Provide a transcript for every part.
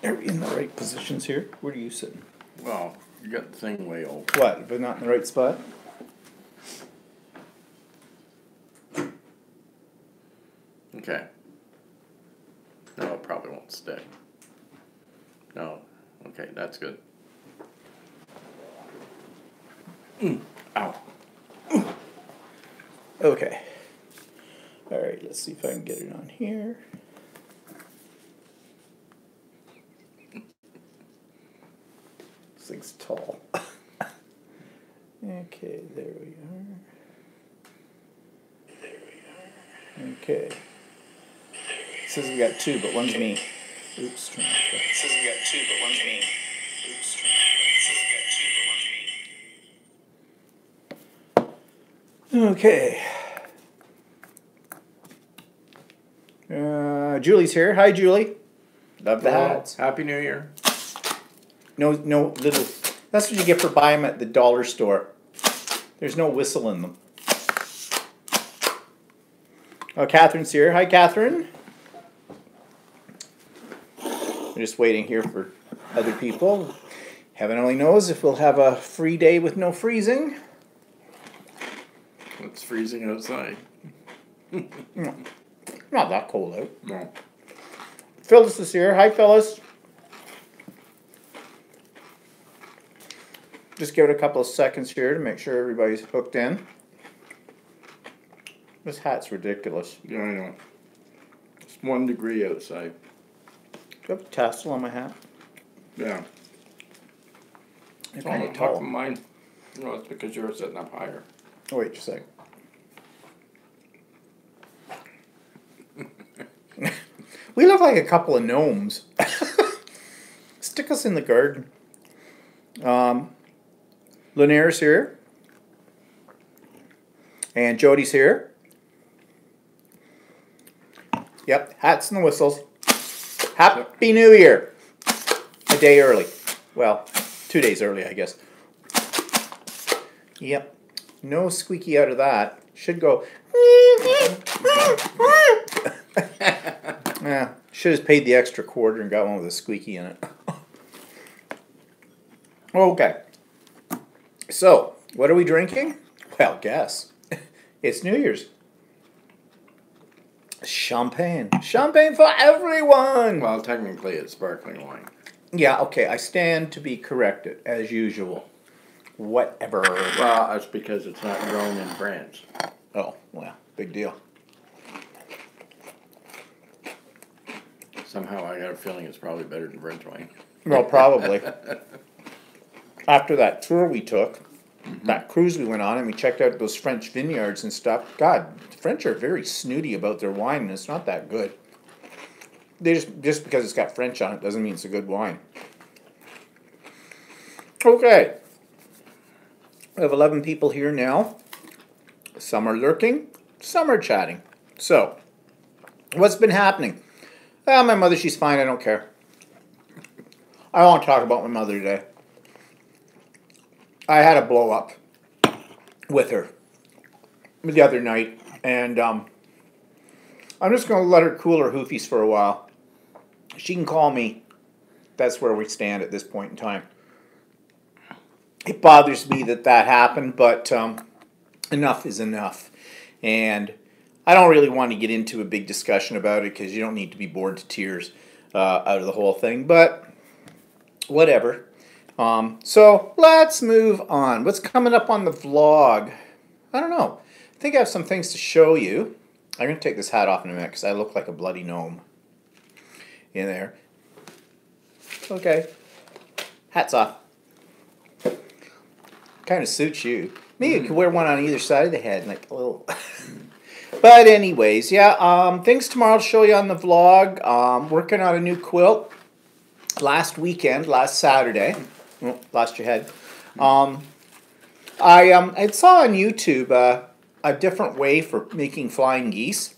Are we in the right positions here? Where are you sitting? Well, you got the thing way over. What, but not in the right spot? Okay. No, it probably won't stick. No. Okay, that's good. Ow. Okay. Alright, let's see if I can get it on here. This thing's tall. Okay, there we are. Okay. It says we got two, but one's me. Oops, turn off the... It says we got two, but one's me. Oops, turn off the... It says we got two, but one's me. Okay. Julie's here. Hi, Julie. Love the hats. Happy New Year. No little... That's what you get for buying them at the dollar store. There's no whistle in them. Oh, Catherine's here. Hi, Catherine. We're just waiting here for other people. Heaven only knows if we'll have a free day with no freezing. It's freezing outside. Not that cold out. No. Phyllis is here. Hi, Phyllis. Just give it a couple of seconds here to make sure everybody's hooked in. This hat's ridiculous. Yeah, I know. It's 1 degree outside. Do I have a tassel on my hat? Yeah. They're It's kind on of top of tall. mine. No, it's because you're sitting up higher. Oh, wait just a second. We look like a couple of gnomes. Stick us in the garden. Linnaire's here. And Jody's here. Yep, hats and the whistles. Happy New Year! A day early. Well, 2 days early, I guess. Yep. No squeaky out of that. Should go. Yeah, should have paid the extra quarter and got one with a squeaky in it. Okay. So, what are we drinking? Well, guess. It's New Year's. Champagne. Champagne for everyone! Well, technically it's sparkling wine. Yeah, okay, I stand to be corrected, as usual. Whatever. Well, that's because it's not grown in France. Oh, well, big deal. Somehow I got a feeling it's probably better than French wine. Well, probably. After that tour we took, that cruise we went on, and we checked out those French vineyards and stuff. God, the French are very snooty about their wine, and it's not that good. They just because it's got French on it doesn't mean it's a good wine. Okay. We have 11 people here now. Some are lurking, some are chatting. So, what's been happening? Well, my mother, she's fine, I don't care. I don't want to talk about my mother today. I had a blow up with her the other night, and I'm just going to let her cool her hoofies for a while. She can call me. That's where we stand at this point in time. It bothers me that happened, but enough is enough. And I don't really want to get into a big discussion about it because you don't need to be bored to tears out of the whole thing, but whatever. So let's move on. What's coming up on the vlog? I don't know. I think I have some things to show you. I'm going to take this hat off in a minute because I look like a bloody gnome in there. Okay. Hat's off. Kind of suits you. Maybe you could wear one on either side of the head, like a little. But anyways, yeah, things tomorrow to show you on the vlog. Working on a new quilt. Last Saturday. Oh, lost your head. I saw on YouTube a different way for making flying geese.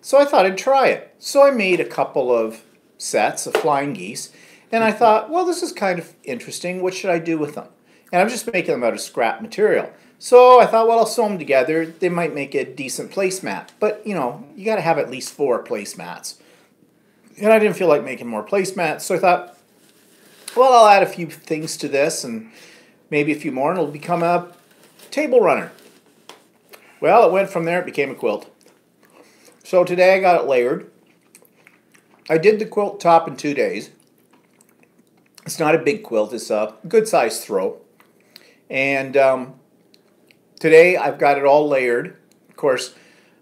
So I thought I'd try it. So I made a couple of sets of flying geese. And I thought, well, this is kind of interesting. What should I do with them? And I'm just making them out of scrap material. So I thought, well, I'll sew them together. They might make a decent placemat. But, you know, you got to have at least 4 placemats. And I didn't feel like making more placemats. So I thought, well, I'll add a few things to this and maybe a few more, and it'll become a table runner. Well, it went from there, it became a quilt. So today I got it layered. I did the quilt top in 2 days. It's not a big quilt, it's a good sized throw. And today I've got it all layered. Of course,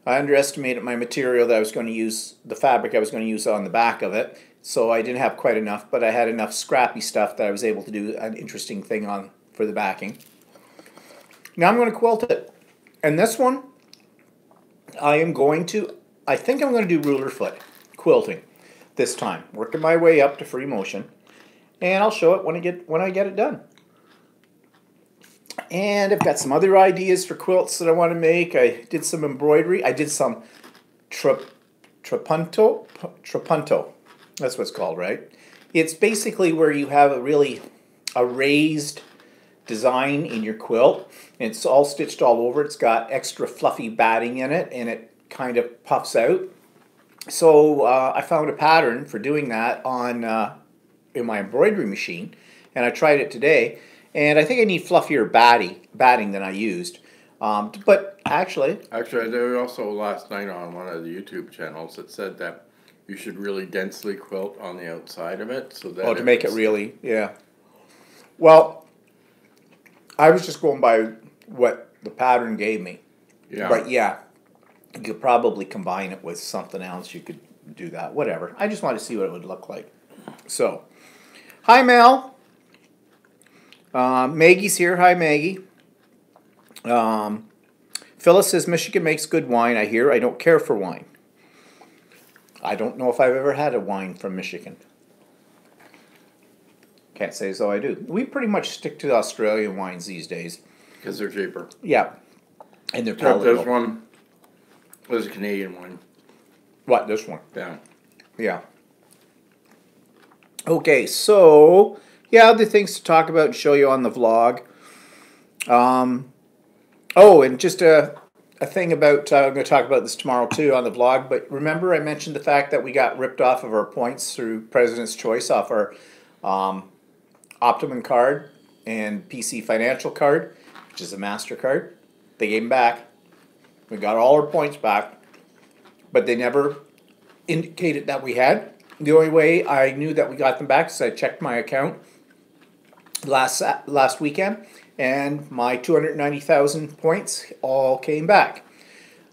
I underestimated my material that I was going to use, the fabric I was going to use on the back of it. So I didn't have quite enough, but I had enough scrappy stuff that I was able to do an interesting thing on for the backing. Now I'm going to quilt it. And this one, I think I'm going to do ruler foot quilting this time. Working my way up to free motion. And I'll show it when I get it done. And I've got some other ideas for quilts that I want to make. I did some embroidery. I did some trapunto. That's what it's called, right? It's basically where you have a raised design in your quilt. And it's all stitched all over. It's got extra fluffy batting in it, and it kind of puffs out. So I found a pattern for doing that in my embroidery machine, and I tried it today. And I think I need fluffier batting than I used. But actually, there was also last night on one of the YouTube channels that said that you should really densely quilt on the outside of it, so that to make it really, yeah. Well, I was just going by what the pattern gave me. Yeah. But yeah, you could probably combine it with something else. You could do that, whatever. I just wanted to see what it would look like. So, hi Mel. Maggie's here. Hi, Maggie. Phyllis says, Michigan makes good wine, I hear. I don't care for wine. I don't know if I've ever had a wine from Michigan. Can't say as though I do. We pretty much stick to the Australian wines these days. Because they're cheaper. Yeah. And they're palatable. There's a Canadian one. What, this one? Yeah. Yeah. Okay, so... yeah, other things to talk about and show you on the vlog. Oh, and just a thing about, I'm going to talk about this tomorrow too on the vlog, but remember I mentioned the fact that we got ripped off of our points through President's Choice off our Optimum card and PC Financial card, which is a MasterCard. They gave them back. We got all our points back, but they never indicated that we had. The only way I knew that we got them back is I checked my account last weekend, and my 290,000 points all came back.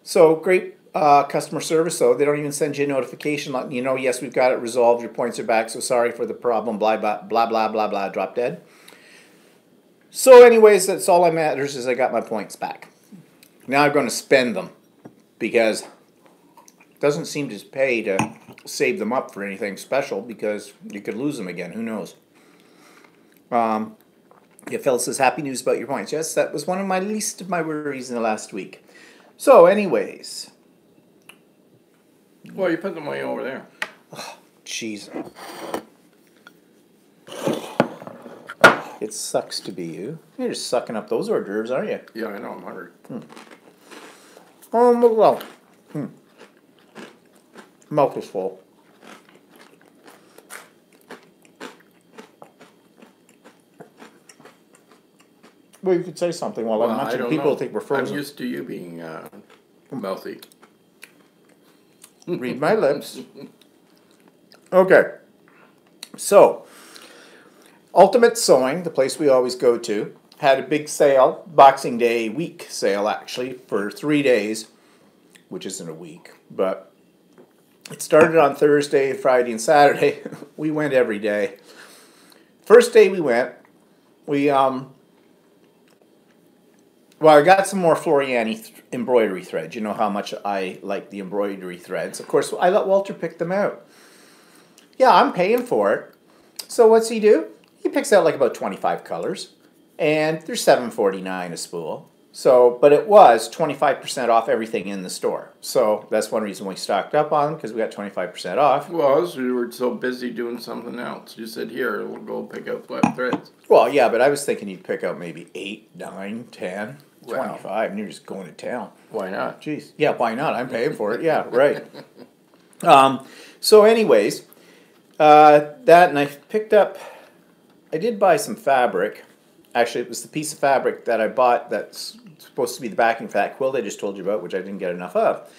So great customer service, though. They don't even send you a notification letting you know, yes, we've got it resolved, your points are back, so sorry for the problem, blah, blah, blah, blah, blah, blah, drop dead. So anyways, that's all that matters is I got my points back. Now I'm going to spend them, because it doesn't seem to pay to save them up for anything special, because you could lose them again, who knows. Yeah, Phil says, happy news about your points. Yes, that was one of my least of my worries in the last week. So, anyways. Well, you put the money over there. Jeez. It sucks to be you. You're just sucking up those hors d'oeuvres, aren't you? Yeah, I know, I'm hungry. Well. Mouth is full. Well, you could say something while I'm mentioning. People think we're frozen. I'm used to you being mouthy. Read my lips. Okay. So, Ultimate Sewing, the place we always go to, had a big sale, Boxing Day week sale actually, for 3 days, which isn't a week, but it started on Thursday, Friday, and Saturday. We went every day. First day we went, well, I got some more Floriani embroidery threads. You know how much I like the embroidery threads. Of course, I let Walter pick them out. Yeah, I'm paying for it. So what's he do? He picks out like about 25 colors, and they're $7.49 a spool. So, but it was 25% off everything in the store. So that's one reason we stocked up on them, because we got 25% off. Well, we were so busy doing something else. You said, here, we'll go pick out flat threads. Well, yeah, but I was thinking you'd pick out maybe 8, 9, 10, 25, and you're just going to town. Why not? Jeez. Yeah, why not? I'm paying for it. Yeah, right. So anyways, that, and I picked up I did buy some fabric. Actually, it was the piece of fabric that I bought that's supposed to be the backing for that quilt I just told you about, which I didn't get enough of.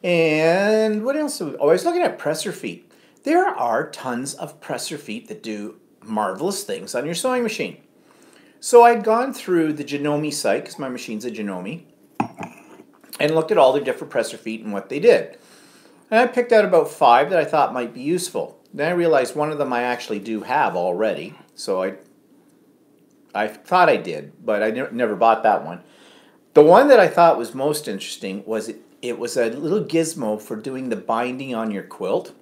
And what else? Oh, I was looking at presser feet. There are tons of presser feet that do marvelous things on your sewing machine. So I'd gone through the Janome site, because my machine's a Janome, and looked at all their different presser feet and what they did. And I picked out about 5 that I thought might be useful. Then I realized one of them I actually do have already, so I thought I did, but I never bought that one. The one that I thought was most interesting was it was a little gizmo for doing the binding on your quilt.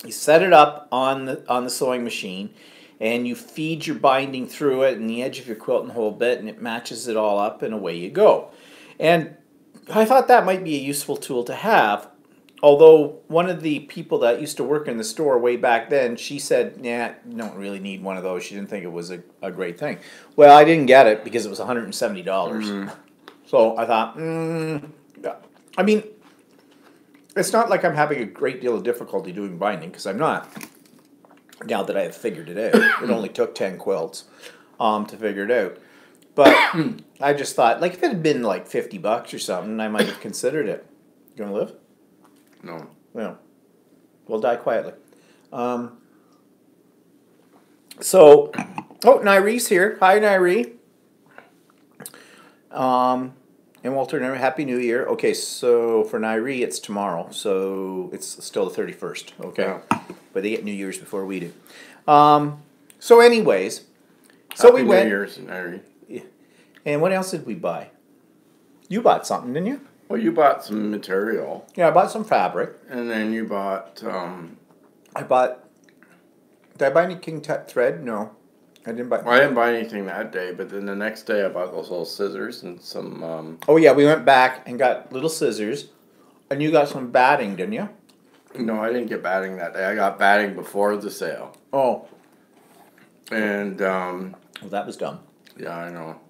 You set it up on the sewing machine, and you feed your binding through it and the edge of your quilt and the whole bit, and it matches it all up, and away you go. And I thought that might be a useful tool to have. Although one of the people that used to work in the store way back then, she said, "Nah, you don't really need one of those." She didn't think it was a great thing. Well, I didn't get it because it was $170. So I thought, I mean, it's not like I'm having a great deal of difficulty doing binding, because I'm not. Now that I have figured it out, it only took 10 quilts to figure it out. But I just thought, like, if it had been like $50 or something, I might have considered it. You gonna live? No. No. We'll die quietly. So, oh, Nyrie's here. Hi, Nyrie. And Walter, happy New Year. Okay, so for Nyrie, it's tomorrow, so it's still the 31st. Okay, Yeah. but they get New Year's before we do. So, anyways, so Happy we went. New Year's, Harry. And what else did we buy? You bought something, didn't you? Well, you bought some material, Yeah, I bought some fabric. and then you bought. I bought. Did I buy any King Tut thread? No, I didn't buy. Well, I didn't buy anything that day, but then the next day I bought those little scissors and some. Oh yeah, we went back and got little scissors, and you got some batting, didn't you? No, I didn't get batting that day. I got batting before the sale. Oh, And well, that was dumb. yeah, I know.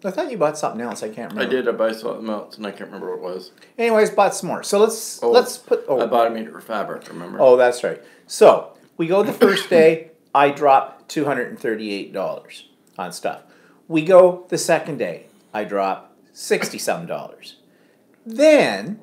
I thought you bought something else. I can't remember. I did. I buy something else, and I can't remember what it was. Anyways, bought some more. So let's put. I bought a meter of fabric. Remember? Oh, that's right. So we go the first day. I drop $238 on stuff. We go the second day. I drop $60-some. Then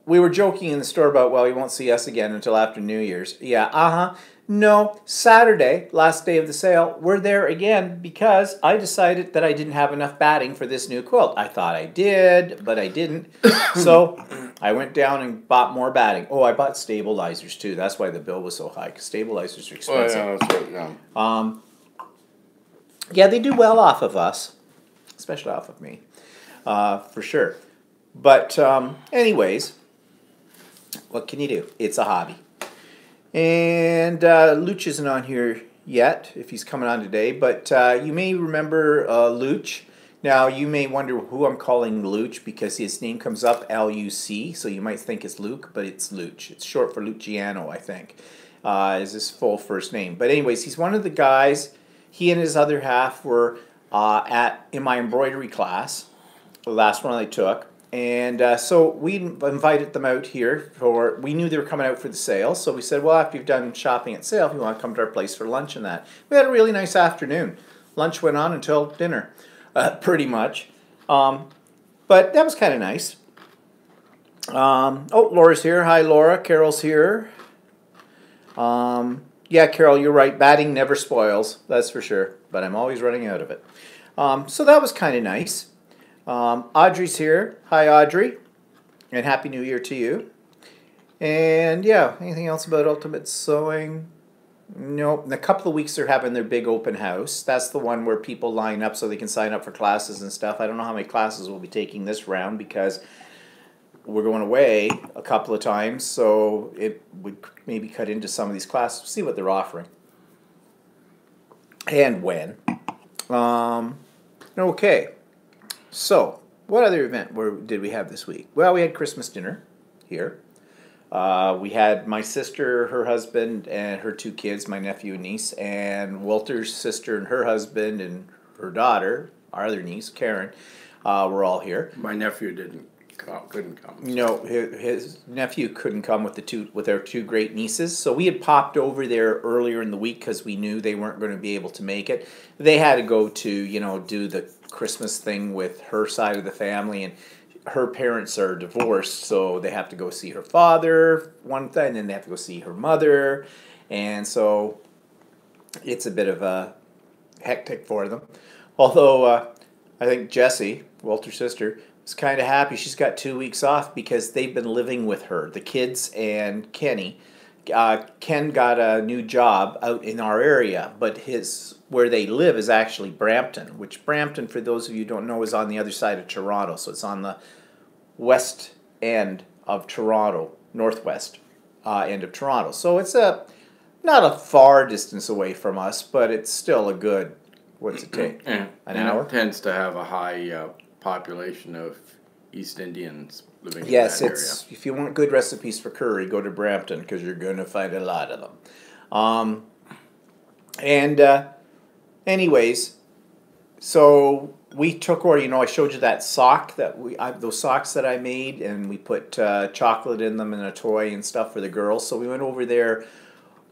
we were joking in the store about, well, you won't see us again until after New Year's. Yeah, No, Saturday, last day of the sale, we're there again because I decided that I didn't have enough batting for this new quilt. I thought I did, but I didn't. So I went down and bought more batting. Oh, I bought stabilizers too. That's why the bill was so high, because stabilizers are Oh expensive. yeah, that's right. Yeah. Yeah, they do well off of us, especially off of me, for sure. But anyways, what can you do? It's a hobby. And Luch isn't on here yet, if he's coming on today, but you may remember Luch. Now, you may wonder who I'm calling Luch, because his name comes up L-U-C, so you might think it's Luke, but it's Luch. It's short for Luciano, I think, is his full first name. But anyways, he's one of the guys. He and his other half were in my embroidery class, the last one I took. And so we invited them out here we knew they were coming out for the sale, so we said, well, after you've done shopping at sale, if you want to come to our place for lunch and that. We had a really nice afternoon. Lunch went on until dinner, pretty much. But that was kind of nice. Oh, Laura's here. Hi, Laura. Carol's here. Yeah, Carol, you're right. Batting never spoils, that's for sure. But I'm always running out of it. So that was kind of nice. Audrey's here. Hi, Audrey. And Happy New Year to you. And yeah, anything else about Ultimate Sewing? Nope. In a couple of weeks they're having their big open house. That's the one where people line up so they can sign up for classes and stuff. I don't know how many classes we'll be taking this round, because we're going away a couple of times, so it would maybe cut into some of these classes. See what they're offering. And when. Okay. So, what other event did we have this week? Well, we had Christmas dinner here. We had my sister, her husband, and her 2 kids, my nephew and niece, and Walter's sister and her husband and her daughter, our other niece, Karen, were all here. My nephew didn't. couldn't come. No, his nephew couldn't come with our two great nieces. So we had popped over there earlier in the week because we knew they weren't going to be able to make it. They had to go to do the Christmas thing with her side of the family, and her parents are divorced, so they have to go see her father one thing, and then they have to go see her mother, and so it's a bit of a hectic for them. Although I think Jessie, Walter's sister, was kind of happy. She's got 2 weeks off because they've been living with her, the kids and Kenny. Ken got a new job out in our area, but where they live is actually Brampton, which Brampton, for those of you who don't know, is on the other side of Toronto. So it's on the west end of Toronto, northwest end of Toronto. So it's not a far distance away from us, but it's still a good, what's it take, an hour? It tends to have a high population of East Indians living in Yes, that area. if you want good recipes for curry, go to Brampton because you're going to find a lot of them. Anyways, so we took order. I showed you that sock those socks that I made, and we put chocolate in them and a toy and stuff for the girls. So we went over there.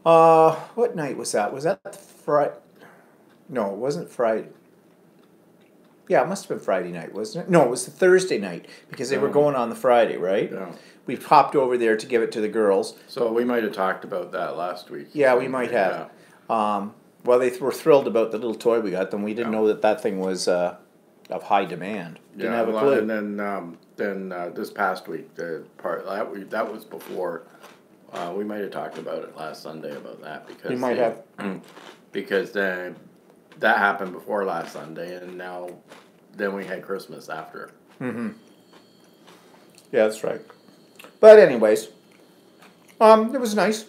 What night was that? Was that Friday? No, it wasn't Friday. Yeah, it must have been Friday night, wasn't it? No, it was the Thursday night because they were going on the Friday, right? Yeah. We popped over there to give it to the girls. So we might have talked about that last week. Yeah, we might have. Yeah. Well, they were thrilled about the little toy we got them. We didn't know that thing was of high demand. Didn't have a clue. And then this past week, that was before. We might have talked about it last Sunday about that because We might have. Because then that happened before last Sunday, and then we had Christmas after. Mm-hmm. Yeah, that's right. But anyways, it was nice.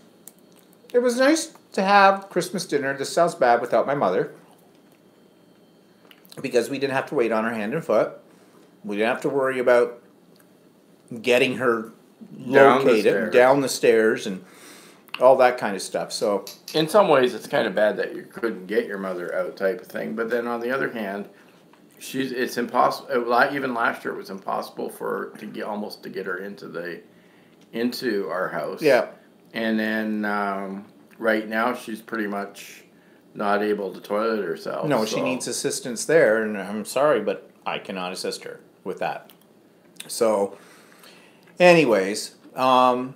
It was nice to have Christmas dinner. This sounds bad without my mother, because we didn't have to wait on her hand and foot. We didn't have to worry about getting her located down the stairs and all that kind of stuff. So in some ways, it's kind of bad that you couldn't get your mother out, type of thing. But then on the other hand, it's impossible. Even last year, it was impossible for her to get her into our house. yeah, And then right now, she's pretty much not able to toilet herself. no, she needs assistance there, and I'm sorry, but I cannot assist her with that. So, anyways, so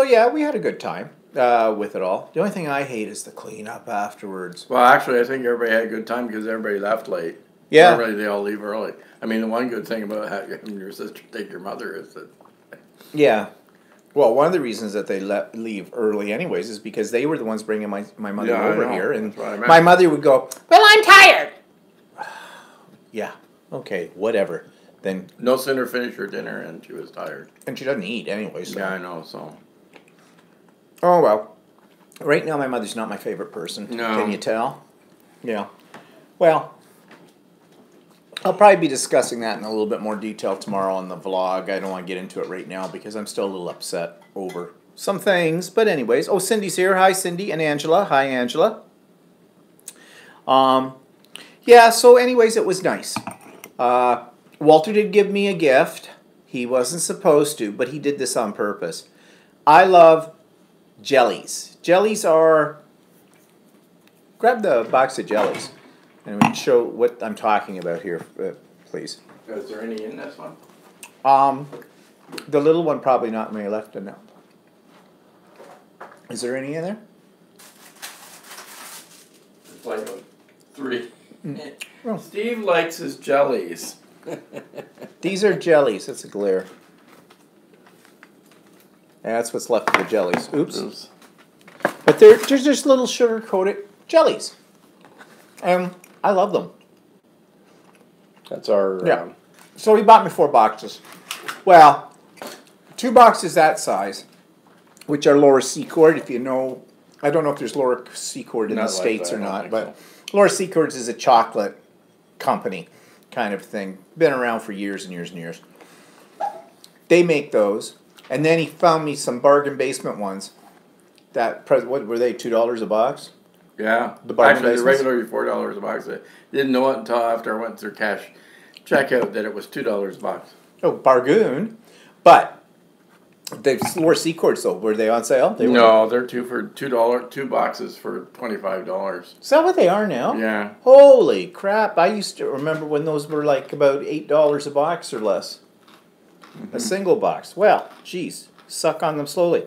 yeah, we had a good time with it all. The only thing I hate is the cleanup afterwards. Well, actually, I think everybody had a good time because everybody left late. Yeah. Everybody, they all leave early. I mean, the one good thing about having your sister take your mother is that... Yeah. Well, one of the reasons that they leave early anyways is because they were the ones bringing my mother over here. And my mother would go, well, I'm tired. Yeah. Okay, whatever. Then no sooner finished her dinner and she was tired. And she doesn't eat anyway. So. Yeah, I know, so... Oh, well. Right now, my mother's not my favorite person. No. Can you tell? Yeah. Well, I'll probably be discussing that in a little bit more detail tomorrow on the vlog. I don't want to get into it right now because I'm still a little upset over some things. But anyways, oh, Cindy's here. Hi, Cindy. And Angela. Hi, Angela. Yeah, so anyways, it was nice. Walter did give me a gift. He wasn't supposed to, but he did this on purpose. I love jellies. Jellies are... Grab the box of jellies and we can show what I'm talking about here, please. Is there any in this one? The little one probably not on my left and now. Is there any in there? It's like 3. Oh. Steve likes his jellies. These are jellies. That's a glare. And that's what's left of the jellies. Oops. But they're just little sugar-coated jellies. And I love them. That's our... Yeah. So he bought me 4 boxes. Well, 2 boxes that size, which are Laura Secord, if you know. I don't know if there's Laura Secord in the States or not, but Laura Secord is a chocolate company kind of thing. Been around for years and years and years. They make those. And then he found me some bargain basement ones. What were they, $2 a box? Yeah. The bargain Actually, basements? the regular $4 a box. I didn't know it until after I went through cash checkout that it was $2 a box. Oh, Bargoon. But the Lower Seacords, though, were they on sale? They were. No, they're $2, 2 boxes for $25. Is that what they are now? Yeah. Holy crap. I used to remember when those were like about $8 a box or less. A single box. Well, geez. Suck on them slowly.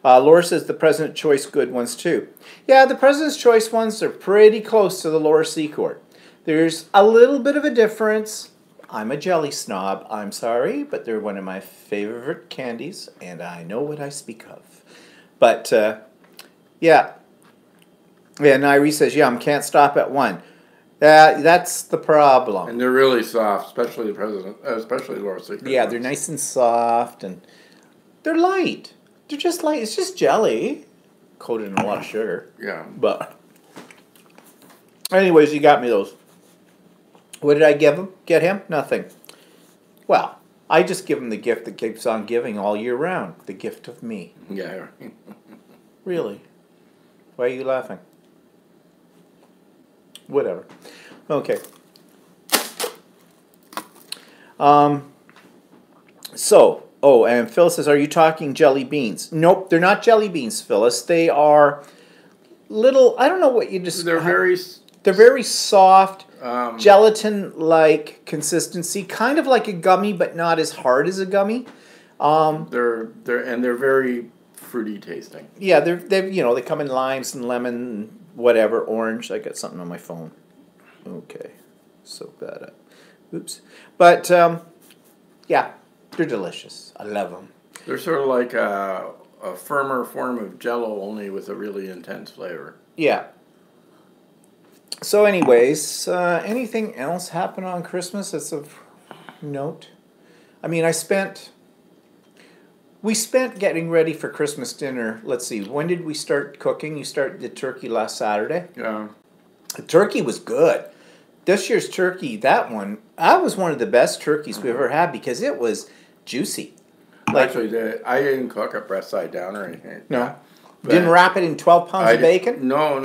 Laura says the President's Choice good ones too. Yeah, the President's Choice ones are pretty close to the Lower Seacord. There's a little bit of a difference. I'm a jelly snob, I'm sorry, but they're one of my favorite candies, and I know what I speak of. But, yeah. Yeah, Nairi says, yum, can't stop at one. That's the problem. And they're really soft, especially especially Lower Secret. Yeah, they're nice and soft, and they're light. They're just light. It's just jelly, coated in a lot of sugar. Yeah. But, anyways, you got me those. What did I give him? Get him? Nothing. Well, I just give him the gift that keeps on giving all year round. The gift of me. Yeah. Really? Why are you laughing? Whatever. Okay. And Phyllis says, are you talking jelly beans? Nope, they're not jelly beans, Phyllis. They are little, I don't know what you just... They're very soft, gelatin-like consistency, kind of like a gummy, but not as hard as a gummy. They're very fruity tasting. Yeah, they come in limes and lemon, whatever, orange. I got something on my phone. Okay, so bad. Oops. But yeah, they're delicious. I love them. They're sort of like a firmer form of Jell-O, only with a really intense flavor. Yeah. So anyways, anything else happen on Christmas that's of note? I mean, we spent getting ready for Christmas dinner. Let's see, when did we start cooking? You started the turkey last Saturday? Yeah. The turkey was good. This year's turkey, that was one of the best turkeys we've ever had because it was juicy. Actually, I didn't cook it breast side down or anything. No. Didn't wrap it in 12 pounds of bacon? No.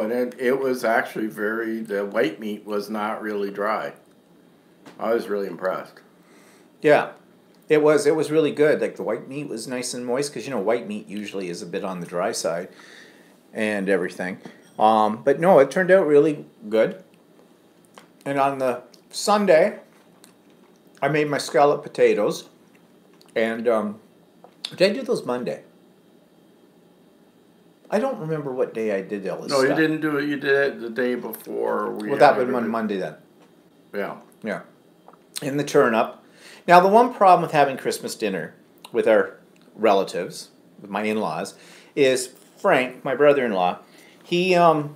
And it was actually the white meat was not really dry. I was really impressed. Yeah. It was really good. Like the white meat was nice and moist because, white meat usually is a bit on the dry side and everything. But no, it turned out really good. And on the Sunday, I made my scalloped potatoes. And did I do those Monday? I don't remember what day I did all this stuff. No, you didn't do it. You did it the day before. Well, that would have been Monday then. Yeah. Yeah. And the turnip. Now, the one problem with having Christmas dinner with our relatives, with my in-laws, is Frank, my brother-in-law, he can't,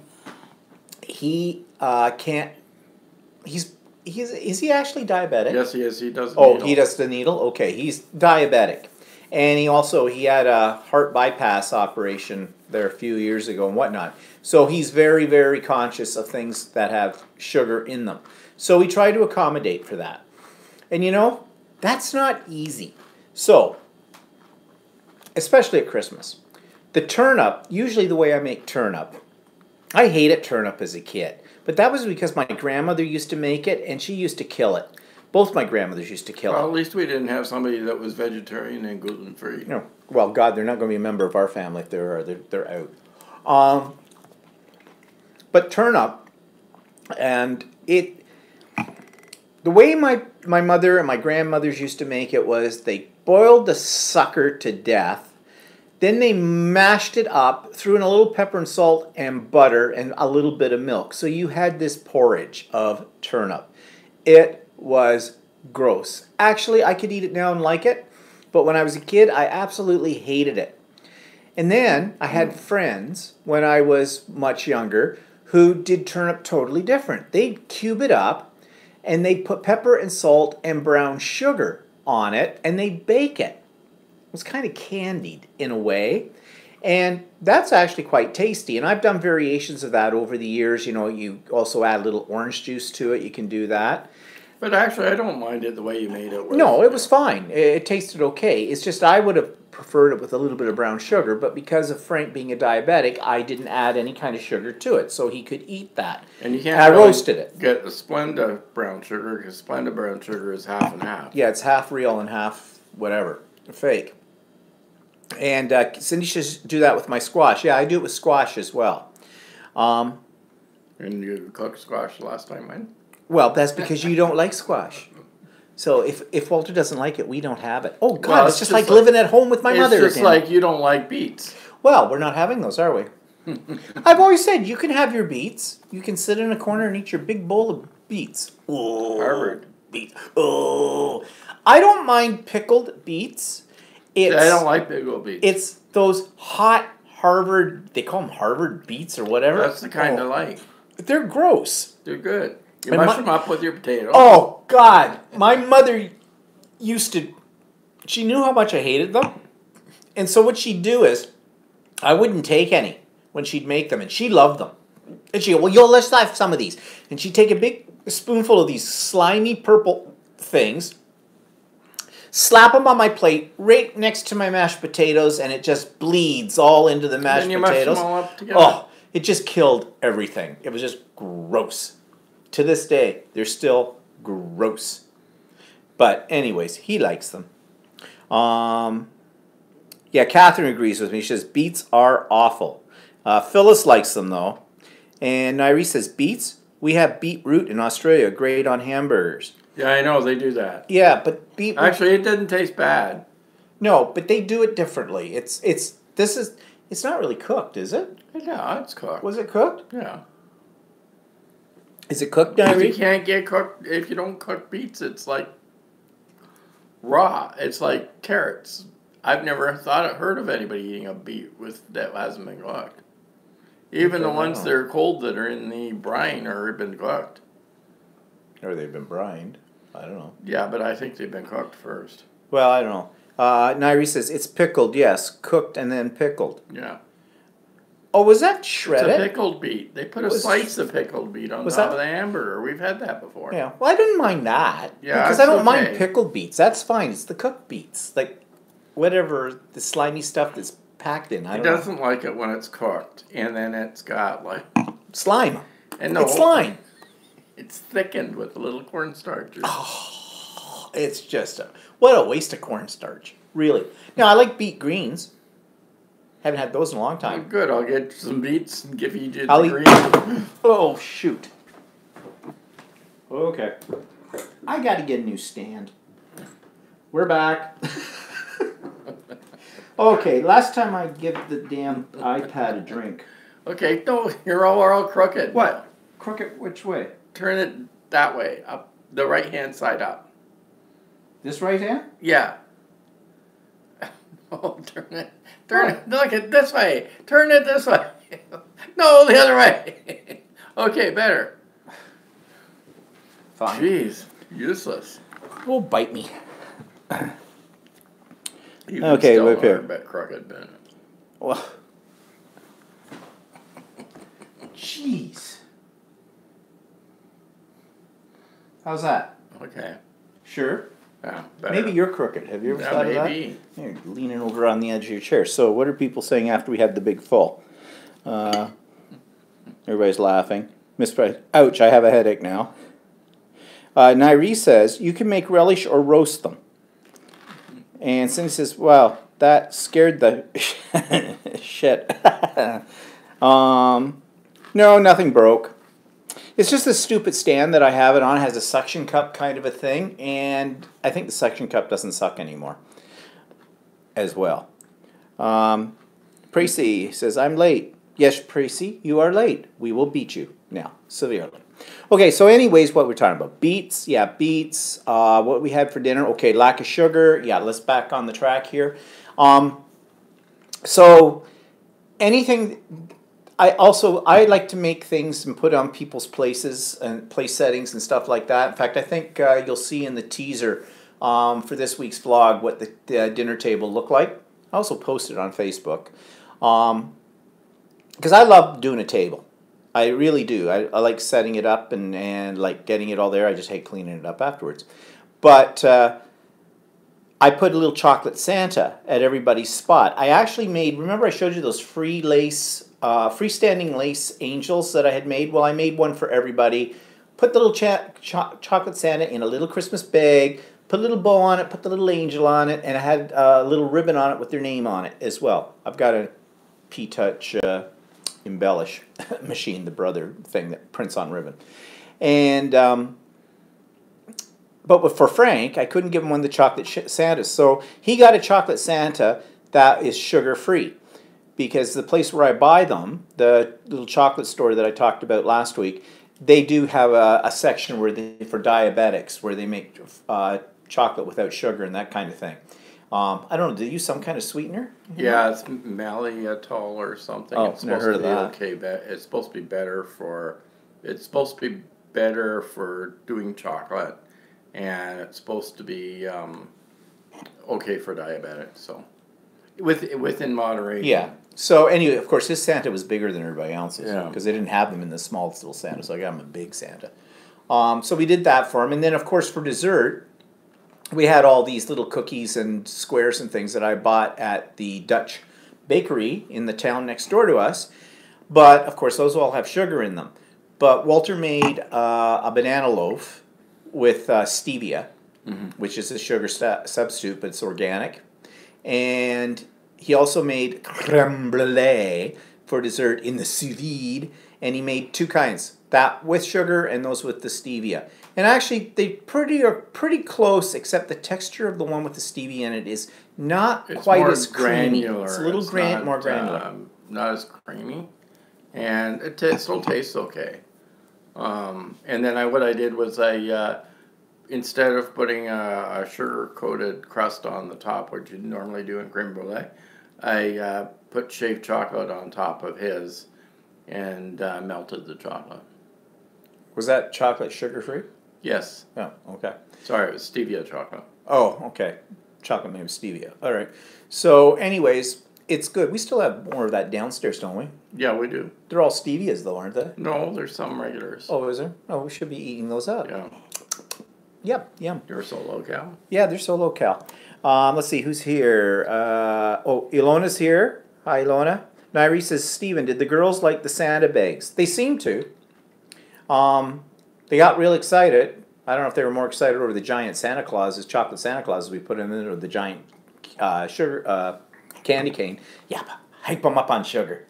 is he actually diabetic? Yes, he is. He does the needle. needle. He does the needle? Okay, he's diabetic. And he had a heart bypass operation there a few years ago and whatnot. So he's very, very conscious of things that have sugar in them. So we try to accommodate for that. And that's not easy. So, especially at Christmas, the turnip, usually the way I make turnip, I hated turnip as a kid. But that was because my grandmother used to make it and she used to kill it. Both my grandmothers used to kill it. At least we didn't have somebody that was vegetarian and gluten-free. No. Well, God, they're not going to be a member of our family if they're out. But turnip, and the way my mother and my grandmothers used to make it was they boiled the sucker to death, then they mashed it up, threw in a little pepper and salt and butter and a little bit of milk. So you had this porridge of turnip. It was gross. Actually, I could eat it now and like it, but when I was a kid, I absolutely hated it. And then I had friends when I was much younger who did turnip totally different. They'd cube it up and they'd put pepper and salt and brown sugar on it and they'd bake it. It was kind of candied in a way. And that's actually quite tasty. And I've done variations of that over the years. You also add a little orange juice to it. You can do that. But actually, I don't mind it the way you made it. No, it was fine. It tasted okay. It's just I would have preferred it with a little bit of brown sugar, but because of Frank being a diabetic, I didn't add any kind of sugar to it, so he could eat that. And you can't I really roasted it. get the Splenda brown sugar because Splenda brown sugar is half and half. Yeah, it's half real and half whatever, fake. And Cindy should do that with my squash. Yeah, I do it with squash as well. And you cooked squash last time, when? Well, that's because you don't like squash. So if Walter doesn't like it, we don't have it. Oh, God, Well, it's just like living at home with my mother. It's just like you don't like beets. Well, we're not having those, are we? I've always said you can have your beets. You can sit in a corner and eat your big bowl of beets. Oh, Harvard. beets. Oh, I don't mind pickled beets. I don't like big old beets. It's those hot Harvard, they call them Harvard beets or whatever. That's the kind I like. They're gross. They're good. You And mush them up with your potatoes. Oh, God. My mother used to, she knew how much I hated them. And so what she'd do is, I wouldn't take any when she'd make them. And she loved them. And she'd go, well, yo, let's have some of these. And she'd take a big spoonful of these slimy purple things, slap them on my plate right next to my mashed potatoes, and it just bleeds all into the mashed then you potatoes. Mash them all up together. Oh, it just killed everything. It was just gross. To this day, they're still gross. But anyways, he likes them. Yeah, Catherine agrees with me. She says, beets are awful. Phyllis likes them, though. And Nairi says, beets? We have beetroot in Australia, great on hamburgers. Yeah, I know, they do that. Yeah, but beetroot... Actually, it doesn't taste bad. No, but they do it differently. It's not really cooked, is it? Yeah, it's cooked. Was it cooked? Yeah. Is it cooked, If you Nairi? can't get cooked, if you don't cook beets, it's like raw. It's like carrots. I've never heard of anybody eating a beet that hasn't been cooked. Even the ones that are cold that are in the brine are been cooked. Or they've been brined. I don't know. Yeah, but I think they've been cooked first. Well, I don't know. Nairi says, it's pickled, yes. Cooked and then pickled. Yeah. Oh, was that shredded? It's a pickled beet. They put a slice of pickled beet on top of the hamburger. We've had that before. Yeah. Well, I didn't mind that. Yeah, because it's I don't okay. mind pickled beets. That's fine. It's the cooked beets. Like, whatever the slimy stuff that's packed in. I He don't know. doesn't like it when it's cooked, and then it's got like Slime. and no, It's slime. It's thickened with a little cornstarch. It's just what a waste of cornstarch. Really. Now, I like beet greens. Haven't had those in a long time. Good. I'll get some beets and give you I'll the eat- green. Oh, shoot. Okay. I got to get a new stand. We're back. Okay, last time I give the damn iPad a drink. Okay, no, you're all crooked. What? Crooked which way? Turn it that way, up the right hand side up. This right hand? Yeah. Oh, turn it. Look it this way. Turn it this way. No, the other way. Okay, better. Fine. Jeez, useless. Will bite me. You Okay, still look here. are a bit crooked, Ben. Well. Jeez. How's that? Okay. Sure. Yeah, better. Maybe you're crooked. Have you ever Yeah, thought of maybe. that? You're leaning over on the edge of your chair. So, what are people saying after we had the big fall? Everybody's laughing. Miss Price, ouch! I have a headache now. Nairi says you can make relish or roast them. And Cindy says, "Wow, that scared the shit." No, nothing broke. It's just this stupid stand that I have it on. It has a suction cup kind of a thing, and I think the suction cup doesn't suck anymore as well. Precy says, I'm late. Yes, Precy, you are late. We will beat you now, severely. Okay, so anyways, what we're talking about. Beets, yeah, beets. What we had for dinner, okay, lack of sugar. Yeah, let's back on the track here. So anything... I like to make things and put on people's places and place settings and stuff like that. In fact, I think you'll see in the teaser for this week's vlog what the dinner table looked like. I also posted it on Facebook. Because I love doing a table. I really do. I like setting it up and like getting it all there. I just hate cleaning it up afterwards. But I put a little chocolate Santa at everybody's spot. I actually made, remember I showed you those freestanding lace angels that I had made? Well, I made one for everybody. Put the little chocolate Santa in a little Christmas bag, put a little bow on it, put the little angel on it, and I had a little ribbon on it with their name on it as well. I've got a P-Touch embellish machine, the brother thing that prints on ribbon. And but for Frank, I couldn't give him one of the chocolate Santas. So he got a chocolate Santa that is sugar-free. Because the place where I buy them, the little chocolate store that I talked about last week, they do have a section where for diabetics, where they make chocolate without sugar and that kind of thing. I don't know, do they use some kind of sweetener? Yeah, it's mallyatol or something. Oh, It's never supposed heard to be of that. okay. It's supposed to be better for. It's supposed to be better for doing chocolate, and it's supposed to be okay for diabetics. So, within moderation. Yeah. So anyway, of course, his Santa was bigger than everybody else's Yeah. because they didn't have them in the smallest little Santa, so I got him a big Santa. So we did that for him, and then of course for dessert, we had all these little cookies and squares and things that I bought at the Dutch bakery in the town next door to us. But of course, those all have sugar in them. But Walter made a banana loaf with stevia, which is a sugar substitute, but it's organic. And he also made creme brulee for dessert in the sous vide, and he made two kinds, that with sugar and those with the stevia. And actually, they are pretty close, except the texture of the one with the stevia in it is not It's quite more as creamy. granular. It's a little more granular. Not as creamy, and it still tastes okay. And then what I did was instead of putting a sugar-coated crust on the top, which you normally do in creme brulee, I put shaved chocolate on top of his and melted the chocolate. Was that chocolate sugar-free? Yes. Oh, okay. Sorry, it was stevia chocolate. Oh, okay. Chocolate made with stevia. All right. So, anyways, it's good. We still have more of that downstairs, don't we? Yeah, we do. They're all stevias, though, aren't they? No, there's some regulars. Oh, is there? Oh, we should be eating those up. Yeah. Yep, yum. You're so low-cal. Yeah, they're so low-cal. Let's see, who's here? Ilona's here. Hi, Ilona. Nairi says, Stephen, did the girls like the Santa bags? They seem to. They got real excited. I don't know if they were more excited over the giant Santa Clauses, chocolate Santa Clauses we put in there, or the giant sugar candy cane. Yeah, hype them up on sugar.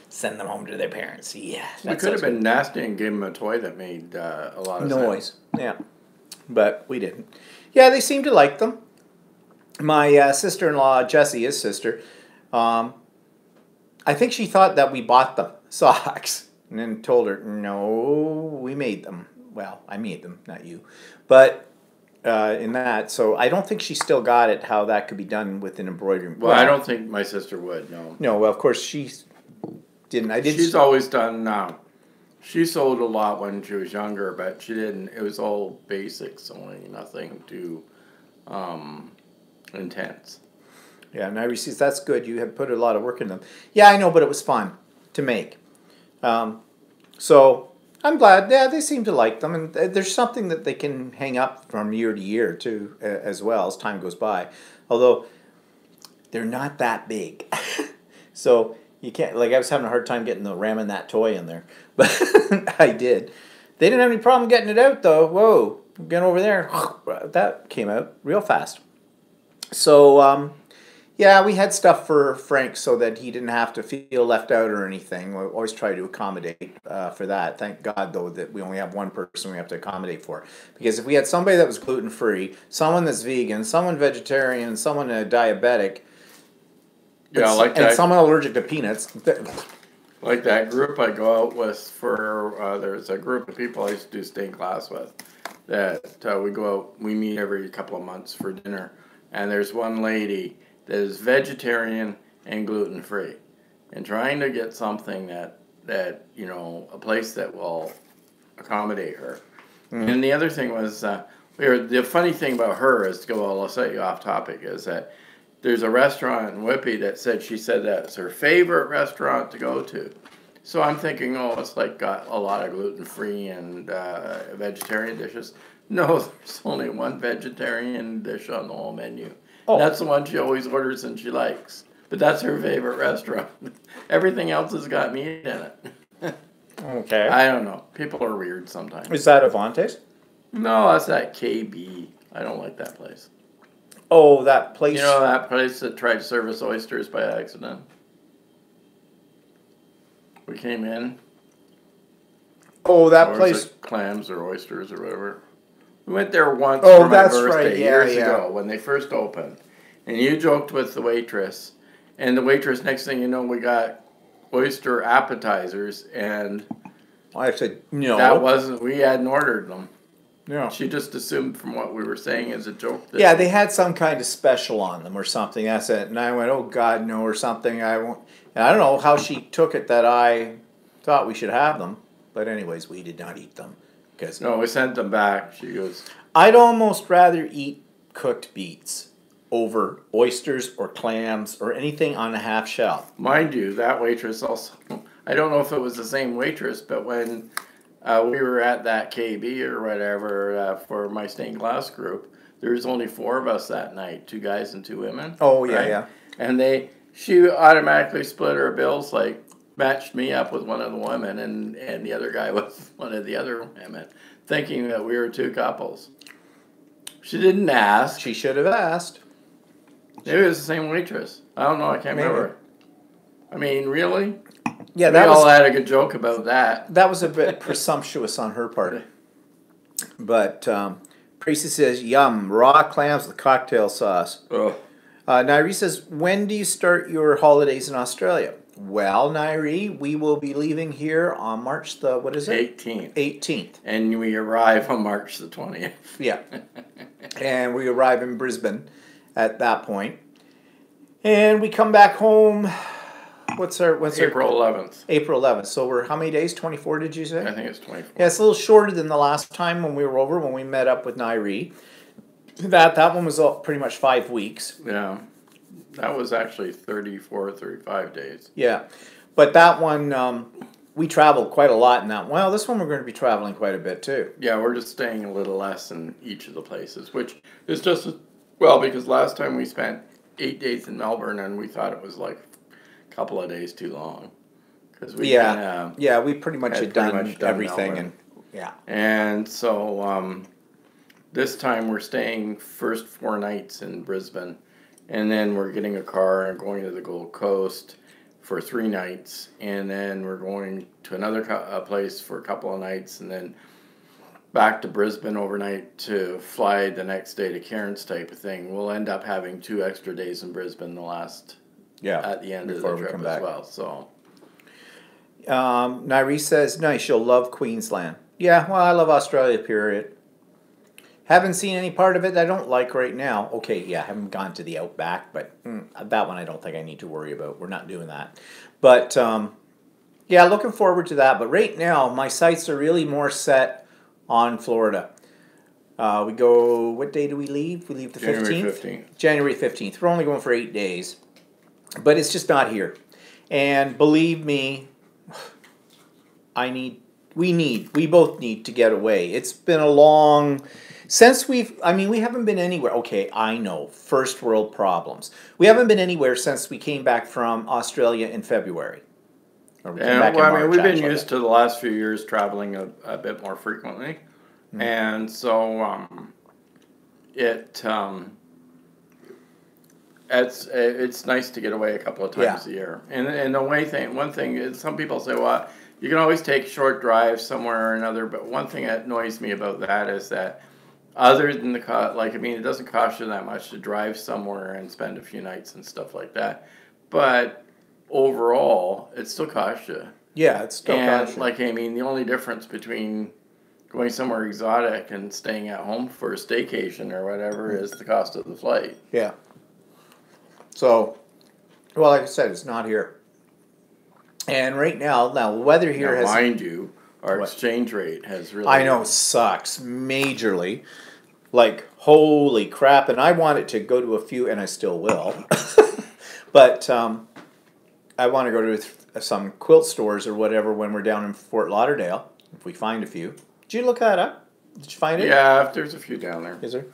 Send them home to their parents. Yeah. We could have been nasty and gave them a toy that made a lot of noise. sense. Yeah, but we didn't. Yeah, they seemed to like them. My sister-in-law, Jessie, his sister, I think she thought that we bought them socks, and then told her, no, we made them. Well, I made them, not you. But in that, so I don't think she still got it, how that could be done with an embroidery. Well, I don't think my sister would, no. No, well, of course, she didn't. She's always done, she sewed a lot when she was younger, but she didn't, it was all basic sewing, nothing too intense. Yeah, and I received, that's good. You have put a lot of work in them. Yeah, I know, but it was fun to make. So I'm glad. Yeah, they seem to like them, and there's something that they can hang up from year to year too, as well as time goes by. Although they're not that big, so you can't. Like I was having a hard time ramming that toy in there, but I did. They didn't have any problem getting it out though. Whoa, get over there. That came out real fast. So yeah, we had stuff for Frank so that he didn't have to feel left out or anything. We always try to accommodate for that. Thank God, though, that we only have one person we have to accommodate for. Because if we had somebody that was gluten-free, someone that's vegan, someone vegetarian, someone diabetic, Yeah, like and that. someone allergic to peanuts. Like that group I go out with there's a group of people I used to do stained glass with that we go out, we meet every couple of months for dinner. And there's one lady that is vegetarian and gluten-free, and trying to get something that a place that will accommodate her. And the other thing was, the funny thing about her is, I'll set you off topic, is that there's a restaurant in Whippy that she said that's her favorite restaurant to go to. So I'm thinking, it's like got a lot of gluten-free and vegetarian dishes. No, there's only one vegetarian dish on the whole menu. Oh. That's the one she always orders and she likes. But that's her favorite restaurant. Everything else has got meat in it. Okay. I don't know. People are weird sometimes. Is that Avantes? No, that's that KB. I don't like that place. Oh, that place. You know that place that tried to serve us oysters by accident? We came in. Oh, that Or place. was it clams or oysters or whatever. We went there once Oh, for my that's birthday right. Yeah, years yeah. ago when they first opened. And you joked with the waitress. And the waitress, next thing you know, we got oyster appetizers. And I said no. that wasn't, we hadn't ordered them. No. She just assumed from what we were saying as a joke. That Yeah, they had some kind of special on them or something. That's it. And I went, oh God, no, or something. I won't. And I don't know how she took it that I thought we should have them. But anyways, we did not eat them. Because No, we sent them back. She goes, I'd almost rather eat cooked beets over oysters or clams or anything on a half shell. mind you, that waitress also, I don't know if it was the same waitress, but when we were at that KB or whatever for my stained glass group, there was only 4 of us that night, 2 guys and 2 women. Oh, yeah, yeah. And she automatically split her bills, like matched me up with one of the women and the other guy with one of the other women, thinking that we were 2 couples. She didn't ask. She should have asked. Maybe it was the same waitress. I don't know. I can't Maybe. remember. I mean, really? Yeah, We that all was had a good joke about that. that was a bit presumptuous on her part. But Priesty says, yum, raw clams with cocktail sauce. Ugh. Nairi says, when do you start your holidays in Australia? Well, Nairi, we will be leaving here on March the, what is it? 18th. 18th. And we arrive on March the 20th. Yeah. And we arrive in Brisbane at that point. And we come back home, what's our April 11th. April 11th. So we're how many days? 24, did you say? I think it's 24. Yeah, it's a little shorter than the last time when we were over, when we met up with Nairi. That one was pretty much 5 weeks. Yeah. That was actually 34, 35 days. Yeah. But that one, we traveled quite a lot in that. Well, this one we're going to be traveling quite a bit too. Yeah, we're just staying a little less in each of the places, which is just, well, because last time we spent 8 days in Melbourne and we thought it was like a couple of days too long. Cause we Yeah, we pretty much had done pretty much done everything. Melbourne. Yeah. And so this time we're staying first 4 nights in Brisbane, and then we're getting a car and going to the Gold Coast for 3 nights, and then we're going to another place for a couple of nights, and then back to Brisbane overnight to fly the next day to Cairns type of thing. We'll end up having 2 extra days in Brisbane at the end of the trip as well. So Nairi says, nice, you'll love Queensland. Yeah, well, I love Australia, period. Haven't seen any part of it that I don't like right now. Okay, yeah, I haven't gone to the Outback, but that one I don't think I need to worry about. We're not doing that. But, yeah, looking forward to that. But right now, my sights are really more set on Florida. We go, what day do we leave? We leave the 15th? January 15th. January 15th. We're only going for 8 days. But it's just not here. And believe me, we both need to get away. It's been a long, we haven't been anywhere. Okay, I know, first world problems. We haven't been anywhere since we came back from Australia in February. Or we came back in March, we've been actually. used to the last few years traveling a bit more frequently. And so it's nice to get away a couple of times a year. And one thing is, some people say, well, you can always take short drives somewhere or another, but one thing that annoys me about that is that other than the cost, it doesn't cost you that much to drive somewhere and spend a few nights and stuff like that, but overall, it still costs you. Yeah, it's still costs you. The only difference between going somewhere exotic and staying at home for a staycation or whatever is the cost of the flight. Yeah. So, well, like I said, it's not here. And right now the weather here has... Mind you, our exchange rate has really... I know, sucks majorly. Like, holy crap. And I wanted to go to a few, and I still will. But I want to go to some quilt stores or whatever when we're down in Fort Lauderdale, if we find a few. Did you look that up? Did you find it? Yeah, there's a few down there. Is there?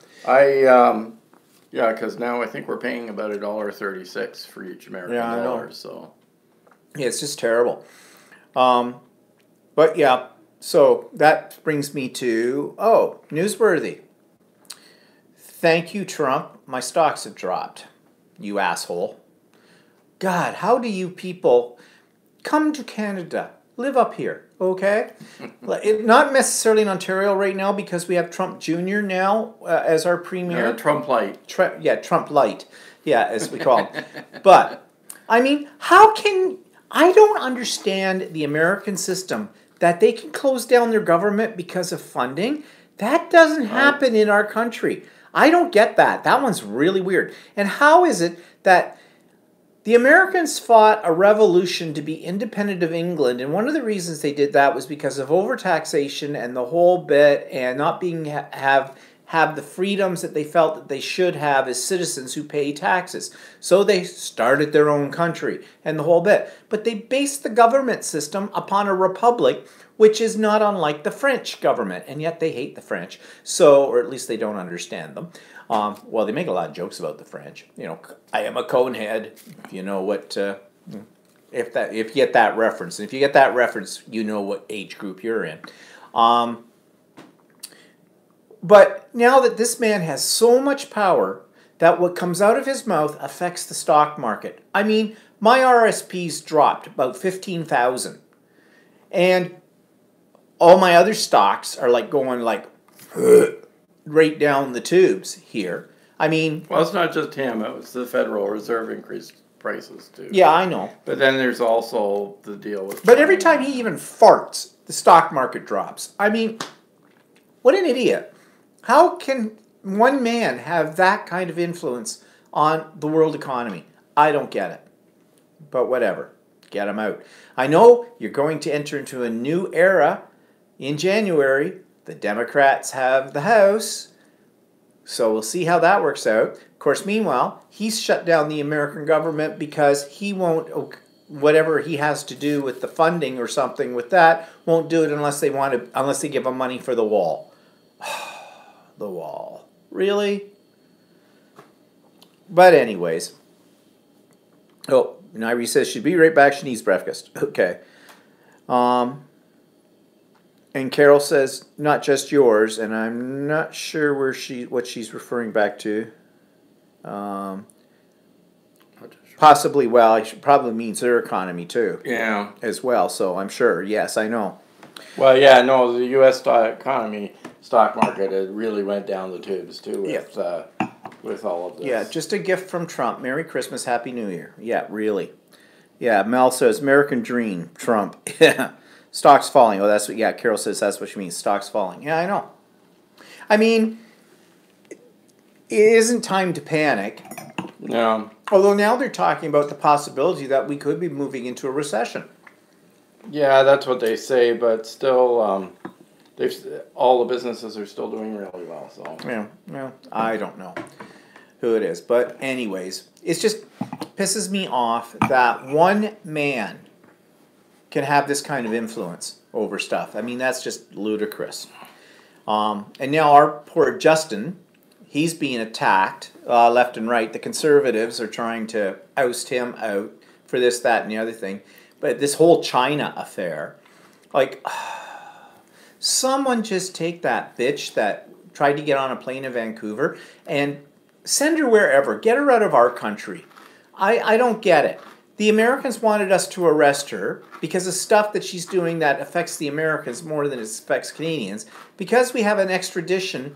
Yeah, because now I think we're paying about $1.36 for each American Yeah, I know. dollar. So Yeah, it's just terrible. But yeah, so that brings me to, newsworthy. Thank you, Trump. My stocks have dropped. You asshole. God, how do you people come to Canada? Live up here, okay? Not necessarily in Ontario right now because we have Trump Jr. now as our premier. Trump light. Trump light. Yeah, as we call him. But, I mean, how can... I don't understand the American system that they can close down their government because of funding. That doesn't happen in our country. I don't get that. That one's really weird. And how is it that the Americans fought a revolution to be independent of England, and one of the reasons they did that was because of overtaxation and the whole bit, and not being have the freedoms that they felt that they should have as citizens who pay taxes. So they started their own country and the whole bit. But they based the government system upon a republic, which is not unlike the French government, and yet they hate the French. So, or at least they don't understand them. Well, they make a lot of jokes about the French. You know, I am a conehead. If you know what, if you get that reference, and if you get that reference, you know what age group you're in. But now that this man has so much power that what comes out of his mouth affects the stock market. I mean, my RSPs dropped about 15,000, and all my other stocks are like going like right down the tubes here. I mean... Well, it's not just him. It was the Federal Reserve increased prices, too. Yeah, I know. But then there's also the deal with... But every time he even farts, the stock market drops. I mean, what an idiot. How can one man have that kind of influence on the world economy? I don't get it. But whatever. Get him out. I know you're going to enter into a new era in January. The Democrats have the House, so we'll see how that works out. Of course, meanwhile, he's shut down the American government because he won't, whatever he has to do with the funding or something with that, won't do it unless they give him money for the wall. The wall. Really? But anyways. Oh, Nairi says she'd be right back. She needs breakfast. Okay. And Carol says, not just yours, and I'm not sure what she's referring back to. Possibly, well, it probably means their economy too. Yeah. As well, so I'm sure. Yes, I know. Well, yeah, no, the U.S. stock market, it really went down the tubes too with all of this. Yeah, just a gift from Trump. Merry Christmas, Happy New Year. Yeah, really. Yeah, Mel says, American dream, Trump. Yeah. Stocks falling. Oh, that's what, yeah, Carol says that's what she means. Stocks falling. Yeah, I know. I mean, it isn't time to panic. No. Although now they're talking about the possibility that we could be moving into a recession. Yeah, that's what they say, but still, all the businesses are still doing really well. So Yeah, I don't know who it is. But anyways, it just pisses me off that one man can have this kind of influence over stuff. I mean, that's just ludicrous. And now our poor Justin, he's being attacked left and right. The conservatives are trying to oust him out for this, that, and the other thing. But this whole China affair, like, someone just take that bitch that tried to get on a plane in Vancouver and send her wherever. Get her out of our country. I don't get it. The Americans wanted us to arrest her because of stuff that she's doing that affects the Americans more than it affects Canadians. Because we have an extradition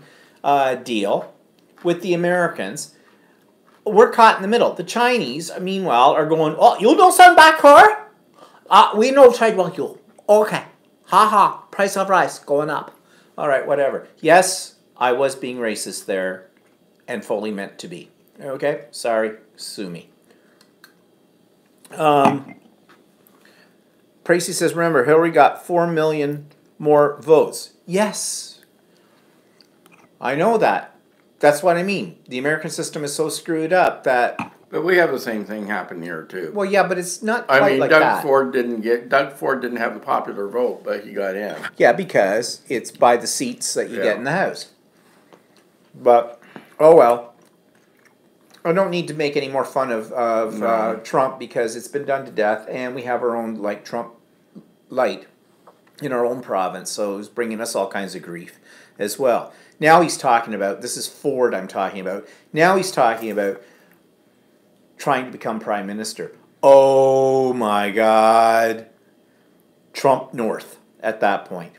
deal with the Americans, we're caught in the middle. The Chinese, meanwhile, are going, oh, you don't send back her? We no trade with you. Okay. Ha, price of rice going up. All right, whatever. Yes, I was being racist there and fully meant to be. Okay, sorry, sue me. Tracy says, remember, Hillary got 4 million more votes. Yes. I know that. That's what I mean. The American system is so screwed up that... But we have the same thing happen here, too. Well, yeah, but it's not quite like Doug that. Doug Ford didn't have the popular vote, but he got in. Yeah, because it's by the seats that you get in the House. But, oh well. I don't need to make any more fun of No. Trump because it's been done to death, and we have our own like Trump light in our own province, so it's bringing us all kinds of grief as well. Now he's talking about, this is Ford I'm talking about. Now he's talking about trying to become prime minister. Oh my God, Trump North at that point.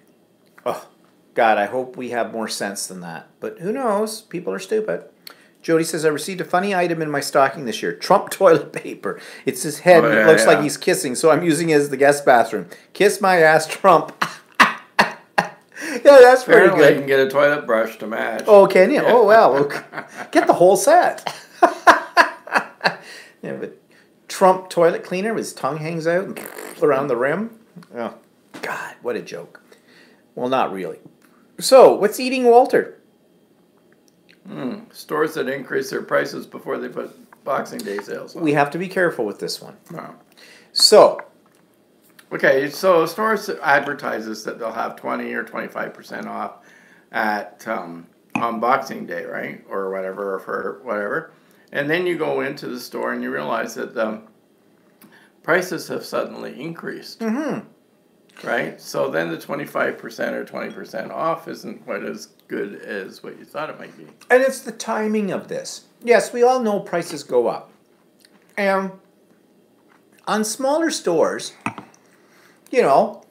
Oh God, I hope we have more sense than that. But who knows? People are stupid. Jody says, I received a funny item in my stocking this year. Trump toilet paper. It's his head. Oh, And it yeah, looks like yeah. he's kissing, so I'm using it as the guest bathroom. Kiss my ass, Trump. Yeah, that's pretty Apparently, you good. can get a toilet brush to match. Oh, can you? Oh, well. Get the whole set. Yeah, but Trump toilet cleaner, his tongue hangs out and around the rim. Oh, God, what a joke. Well, not really. So, what's eating Walter? Stores that increase their prices before they put Boxing Day sales on. We have to be careful with this one. Wow. So, Okay, so stores advertises that they'll have 20 or 25% off at on Boxing Day, right, or whatever, or for whatever, and then you go into the store and you realize that the prices have suddenly increased. Right, so then the 25% or 20% off isn't quite as good as what you thought it might be. and it's the timing of this. Yes, we all know prices go up. And on smaller stores, you know,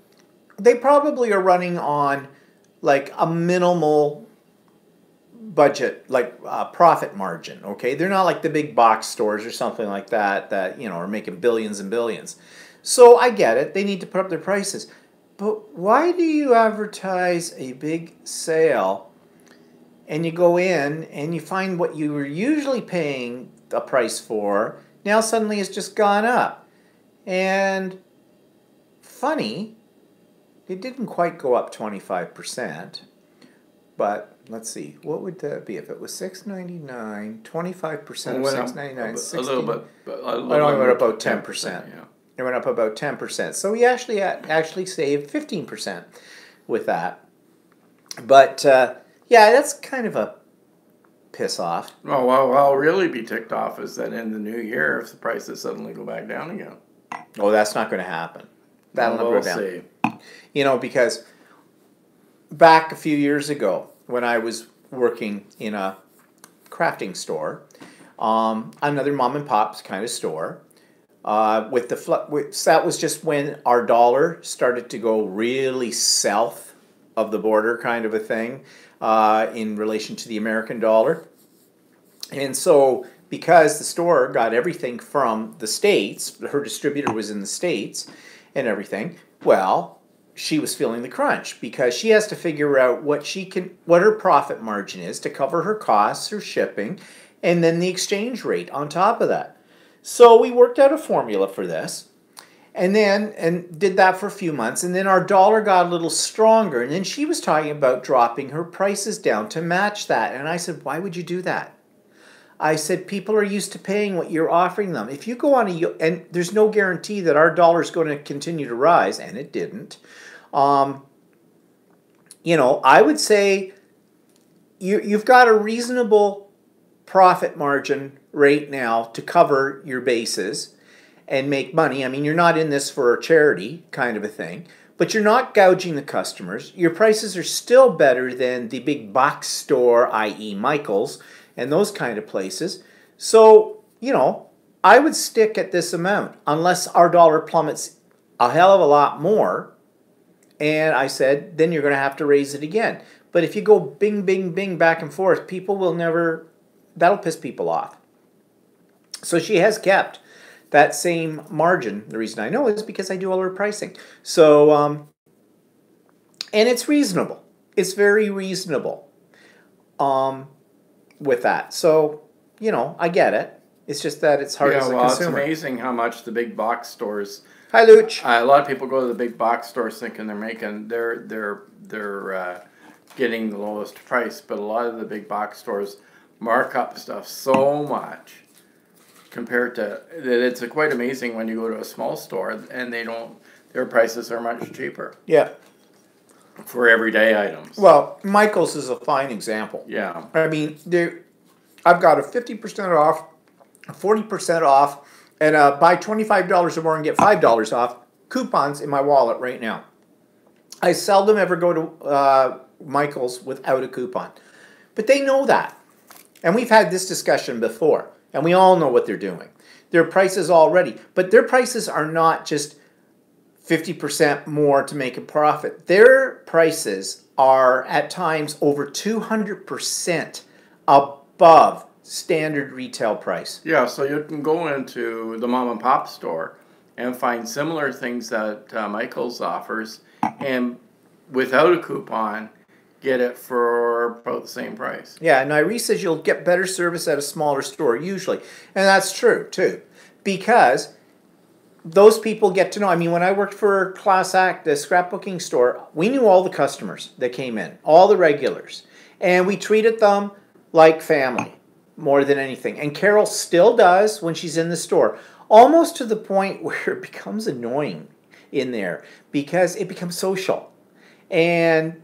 they probably are running on like a minimal budget, like profit margin, okay? They're not like the big box stores or something like that, you know, are making billions and billions. So I get it. They need to put up their prices. But why do you advertise a big sale and you go in and you find what you were usually paying a price for now suddenly has just gone up? And funny, it didn't quite go up 25%, but let's see, what would that be if it was $6.99, 25% of $6.99, A little bit, I only went up about 10%. Yeah. It went up about 10%. So we actually saved 15% with that. But yeah, that's kind of a piss off. Well, what I'll really be ticked off is that in the new year, if the prices suddenly go back down again. Oh, that's not going to happen. That'll never We'll go down. see. You know, because back a few years ago when I was working in a crafting store, another mom and pop's kind of store, that was just when our dollar started to go really south of the border, kind of a thing, in relation to the American dollar. And so, because the store got everything from the States, her distributor was in the States and everything, well, she was feeling the crunch because she has to figure out what her profit margin is to cover her costs, her shipping, and then the exchange rate on top of that. So we worked out a formula for this, and did that for a few months, and then our dollar got a little stronger, and then she was talking about dropping her prices down to match that, and I said, why would you do that? I said, people are used to paying what you're offering them. If you go on and there's no guarantee that our dollar is going to continue to rise, and it didn't. You know, I would say you've got a reasonable profit margin rate now to cover your bases and make money. I mean, you're not in this for a charity kind of a thing, but you're not gouging the customers. Your prices are still better than the big box store, i.e. Michael's, and those kind of places. So, you know, I would stick at this amount unless our dollar plummets a hell of a lot more. And I said, then you're going to have to raise it again. But if you go bing, bing, bing back and forth, people will never, that'll piss people off. So she has kept that same margin. The reason I know is because I do all her pricing. So, and it's reasonable. It's very reasonable with that. So, you know, I get it. It's just that it's hard as a consumer. It's amazing how much the big box stores. Hi, Luch. A lot of people go to the big box stores thinking they're getting the lowest price, but a lot of the big box stores mark up stuff so much compared to that it's quite amazing when you go to a small store and their prices are much cheaper. Yeah. For everyday items. Well, Michael's is a fine example. Yeah. I mean, I've got a 50% off 40% off, and buy $25 or more and get $5 off coupons in my wallet right now. I seldom ever go to Michael's without a coupon. But they know that. And we've had this discussion before. And we all know what they're doing. Their prices already. But their prices are not just 50% more to make a profit. Their prices are at times over 200% above standard retail price. Yeah, so you can go into the mom and pop store and find similar things that Michael's offers, and without a coupon, get it for about the same price. Yeah, Nairi says you'll get better service at a smaller store, usually. And that's true, too. Because those people get to know. I mean, when I worked for Class Act, the scrapbooking store, we knew all the customers that came in, all the regulars. And we treated them like family more than anything. And Carol still does when she's in the store. Almost to the point where it becomes annoying in there because it becomes social. And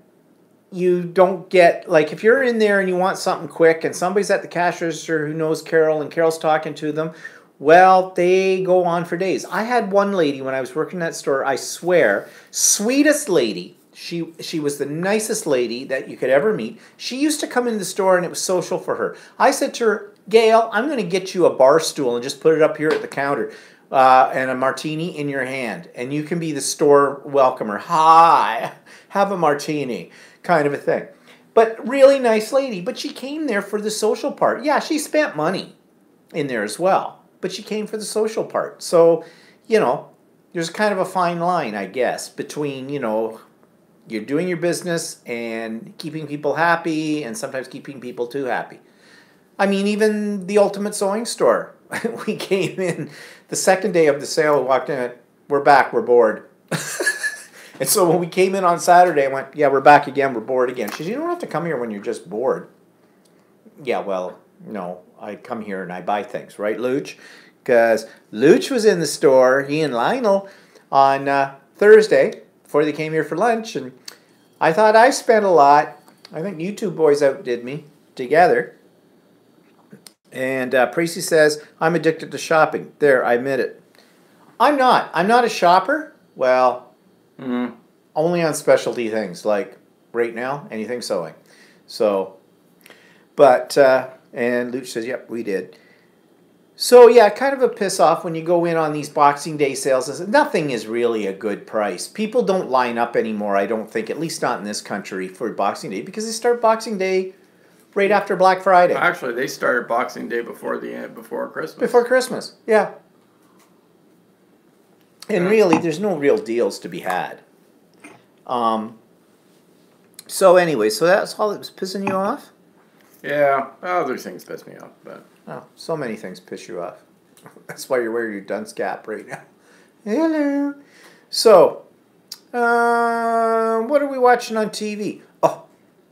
you don't get, like, if you're in there and you want something quick and somebody's at the cash register who knows Carol and Carol's talking to them, well, they go on for days. I had one lady when I was working in that store, I swear, sweetest lady. She was the nicest lady that you could ever meet. She used to come into the store and it was social for her. I said to her, Gail, I'm going to get you a bar stool and just put it up here at the counter and a martini in your hand. And you can be the store welcomer. Hi, have a martini kind of a thing. But really nice lady. But she came there for the social part. Yeah, she spent money in there as well. But she came for the social part. So, you know, there's kind of a fine line, I guess, between, you know, you're doing your business and keeping people happy and sometimes keeping people too happy. I mean, even the Ultimate Sewing Store. We came in the second day of the sale, we walked in, we're back, we're bored. And so when we came in on Saturday, I went, yeah, we're back again, we're bored again. She said, you don't have to come here when you're just bored. Yeah, well, no, I come here and I buy things, right, Luch? Because Luch was in the store, he and Lionel, on Thursday, before they came here for lunch, and I thought I spent a lot. I think you two boys outdid me together. And Precy says, I'm addicted to shopping. There, I admit it. I'm not. I'm not a shopper. Well, only on specialty things, like right now, anything sewing. So, but, and Luch says, yep, we did. So, yeah, kind of a piss off when you go in on these Boxing Day sales. Nothing is really a good price. People don't line up anymore, I don't think, at least not in this country, for Boxing Day, because they start Boxing Day right after Black Friday. Actually, they started Boxing Day before Christmas. Before Christmas, yeah. And really, there's no real deals to be had. So anyway, so that's all that was pissing you off? Yeah, other things piss me off, but... Oh, so many things piss you off. That's why you're wearing your dunce cap right now. Hello. So, what are we watching on TV? Oh,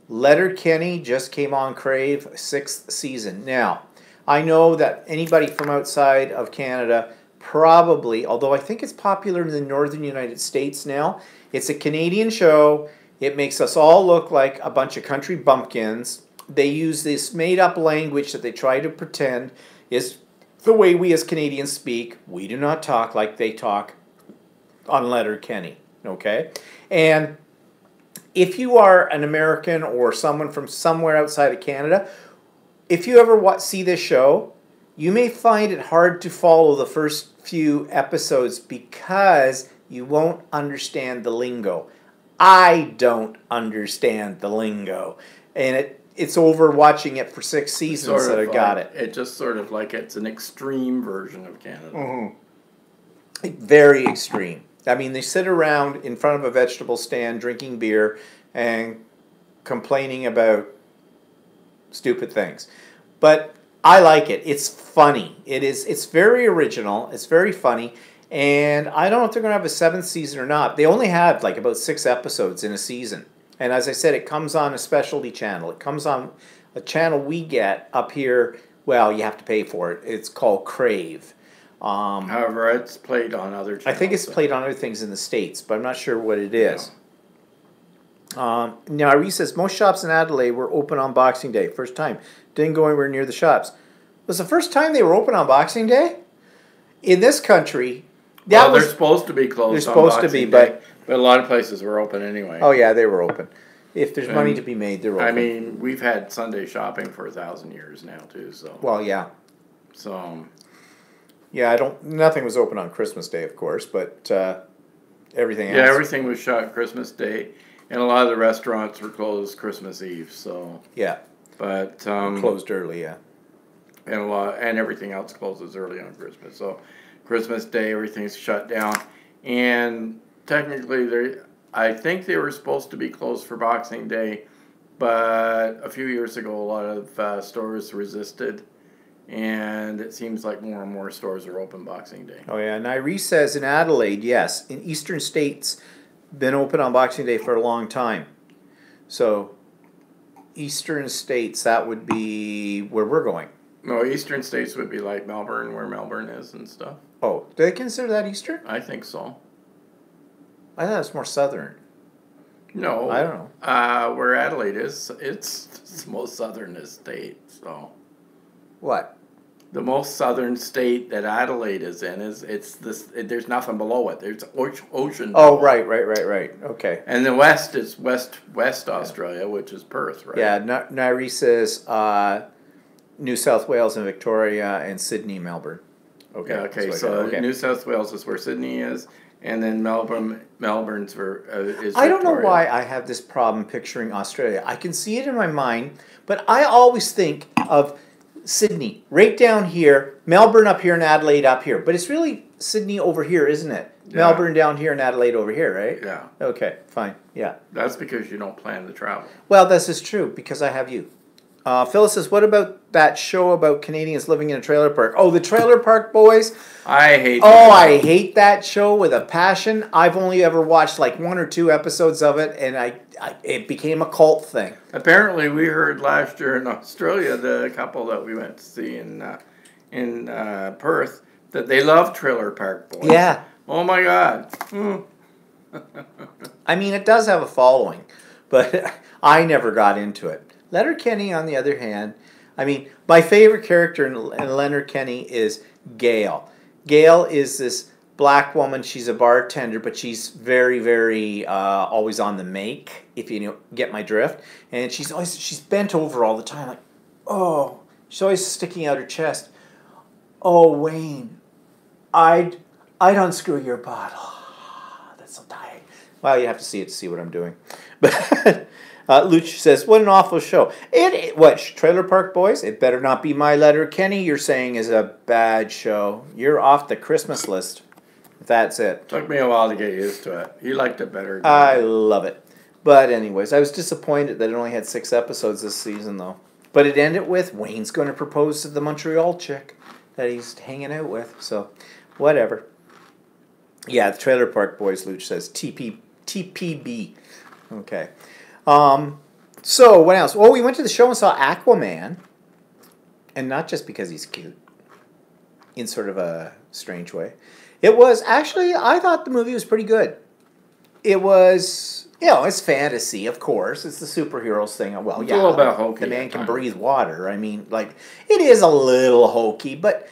Letterkenny just came on Crave, 6th season. Now, I know that anybody from outside of Canada probably, although I think it's popular in the northern United States now, it's a Canadian show. It makes us all look like a bunch of country bumpkins. They use this made-up language that they try to pretend is the way we as Canadians speak. We do not talk like they talk on Letterkenny, okay? And if you are an American or someone from somewhere outside of Canada, if you ever see this show, you may find it hard to follow the first few episodes because you won't understand the lingo. I don't understand the lingo. And it's over watching it for 6 seasons that I got it. It just sort of like it's an extreme version of Canada. Mm-hmm. Very extreme. I mean, they sit around in front of a vegetable stand drinking beer and complaining about stupid things. But I like it. It's funny. It's very original. It's very funny. And I don't know if they're going to have a 7th season or not. They only have like about 6 episodes in a season. And as I said, it comes on a specialty channel. It comes on a channel we get up here. Well, you have to pay for it. It's called Crave. However, it's played on other channels. I think it's played on other things in the States, but I'm not sure what it is. Now, Ari says, most shops in Adelaide were open on Boxing Day. First time. Didn't go anywhere near the shops. was the first time they were open on Boxing Day. In this country, Well, they're supposed to be closed. They're supposed to be, but a lot of places were open anyway. oh yeah, they were open. If there's money to be made, they're open. I mean, we've had Sunday shopping for 1,000 years now too. So well, yeah, so yeah. Nothing was open on Christmas Day, of course, but everything else. yeah, everything was shut Christmas Day, and a lot of the restaurants were closed Christmas Eve. So yeah, but closed early. Yeah, and everything else closes early on Christmas. So Christmas Day, everything's shut down, and technically I think they were supposed to be closed for Boxing Day, but a few years ago, a lot of stores resisted, and it seems like more and more stores are open Boxing Day. oh yeah. Nairi says in Adelaide, yes, in eastern states, been open on Boxing Day for a long time. So, eastern states, that would be where we're going. No, eastern states would be like Melbourne, where Melbourne is and stuff. Oh, do they consider that eastern? I think so. I thought it's more southern. No, I don't know. Where Adelaide is, it's the most southern state. So What? the most southern state that Adelaide is in it's this. There's nothing below it. There's ocean. Oh, below. right. Okay. And the west is West Australia, which is Perth, right? Yeah, Nairi says New South Wales and Victoria and Sydney, Melbourne. Okay. Yeah, okay. that's So what I did. Okay. New South Wales is where Sydney is, and then Melbourne's where is. I don't know Victoria. why I have this problem picturing Australia. I can see it in my mind, but I always think of Sydney right down here, Melbourne up here, and Adelaide up here. But it's really Sydney over here, isn't it? Yeah. Melbourne down here and Adelaide over here, right? Yeah, Okay, fine. Yeah. that's because you don't plan to travel. Well, this is true because I have you. Phyllis says, what about that show about Canadians living in a trailer park? Oh, the Trailer Park Boys? I hate. Oh, I hate that show with a passion. I've only ever watched like 1 or 2 episodes of it, and it became a cult thing. Apparently, we heard last year in Australia, the couple that we went to see in Perth, that they love Trailer Park Boys. Yeah. Oh my God. I mean, it does have a following, but I never got into it. Letterkenny, on the other hand, I mean, my favorite character in Letterkenny is Gail. Gail is this black woman. She's a bartender, but she's very, very always on the make, if you get my drift. And she's bent over all the time, like, oh, she's always sticking out her chest. Oh, Wayne, I'd unscrew your bottle. That's so tight. Well, you have to see it to see what I'm doing. But Luch says, what an awful show. What, Trailer Park Boys? It better not be My Letterkenny you're saying is a bad show. You're off the Christmas list. That's it. Took me a while to get used to it. He liked it better. I love it. But anyways, I was disappointed that it only had 6 episodes this season, though. But it ended with Wayne's going to propose to the Montreal chick that he's hanging out with. So, whatever. Yeah, the Trailer Park Boys, Luch says. TPB. Okay. So, what else? Well, we went to the show and saw Aquaman. And not just because he's cute. In sort of a strange way. It was, actually, I thought the movie was pretty good. It was, it's fantasy, of course. It's the superheroes thing. Well, It's a little bit hokey the man at can times. breathe water. I mean, like, it is a little hokey, but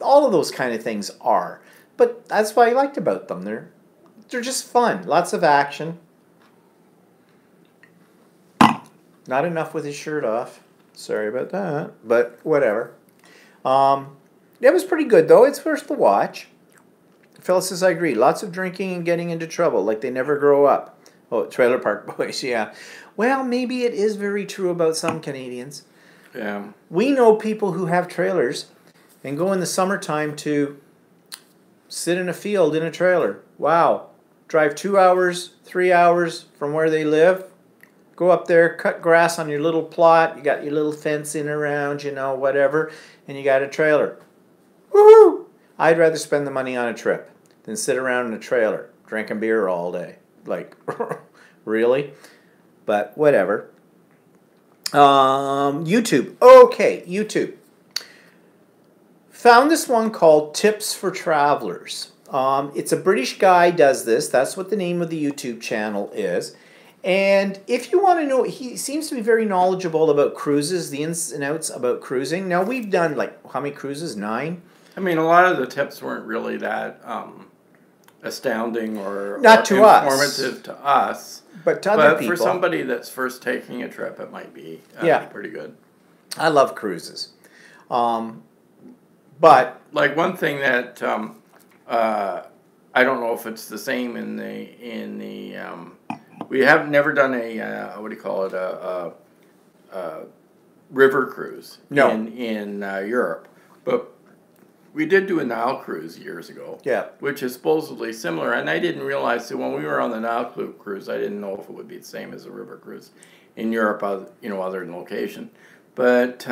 all of those kind of things are. But that's what I liked about them. They're just fun. Lots of action. Not enough with his shirt off. Sorry about that. But whatever. It was pretty good, though. It's worth the watch. Phyllis says, I agree. Lots of drinking and getting into trouble, like they never grow up. Oh, Trailer Park Boys, yeah. Well, maybe it is very true about some Canadians. Yeah. We know people who have trailers and go in the summertime to sit in a field in a trailer. Wow. Drive 2 hours, 3 hours from where they live. Go up there, cut grass on your little plot. You got your little fence in around, whatever. And you got a trailer. Woohoo! I'd rather spend the money on a trip than sit around in a trailer drinking beer all day. Like, really? But whatever. YouTube. Okay, YouTube. Found this one called Tips for Travelers. It's a British guy does this. That's what the name of the YouTube channel is. And if you want to know, he seems to be very knowledgeable about cruises, the ins and outs about cruising. Now, we've done like, how many cruises? 9? I mean, a lot of the tips weren't really that astounding or Not to us. informative to us. But to other But people. for somebody that's first taking a trip, it might be Yeah. pretty good. I love cruises. But Like one thing that I don't know if it's the same in the we have never done a what do you call it, a river cruise No. in Europe, but we did do a Nile cruise years ago. Yeah. Which is supposedly similar, and I didn't realize that when we were on the Nile cruise, I didn't know if it would be the same as a river cruise in Europe, other than location. But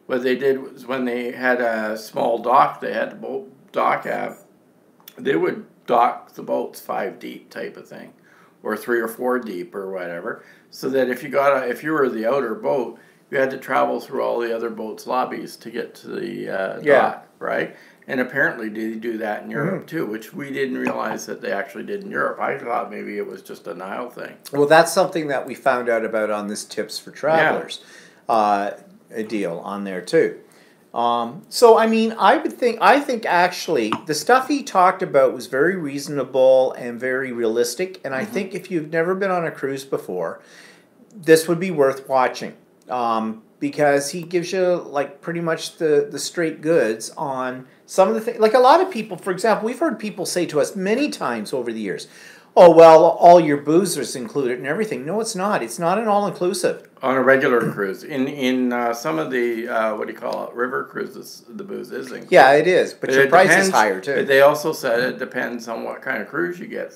what they did was when they had a small dock, they had the boat dock at, they would dock the boats 5 deep type of thing, or 3 or 4 deep or whatever, so that if you were the outer boat, you had to travel through all the other boats' lobbies to get to the dock, right? And apparently they do that in Europe too, which we didn't realize that they actually did in Europe. I thought maybe it was just a Nile thing. well, that's something that we found out about on this Tips for Travelers a deal on there too. So I mean, I think actually the stuff he talked about was very reasonable and very realistic. And I think if you've never been on a cruise before, this would be worth watching. Because he gives you like pretty much the straight goods on some of the things. Like a lot of people, for example, we've heard people say to us many times over the years, "Oh well, all your booze is included and everything." No, it's not. It's not an all-inclusive. On a regular cruise, in some of the what do you call it, river cruises, the booze is included. Yeah, it is, but your price is higher too. They also said it depends on what kind of cruise you get.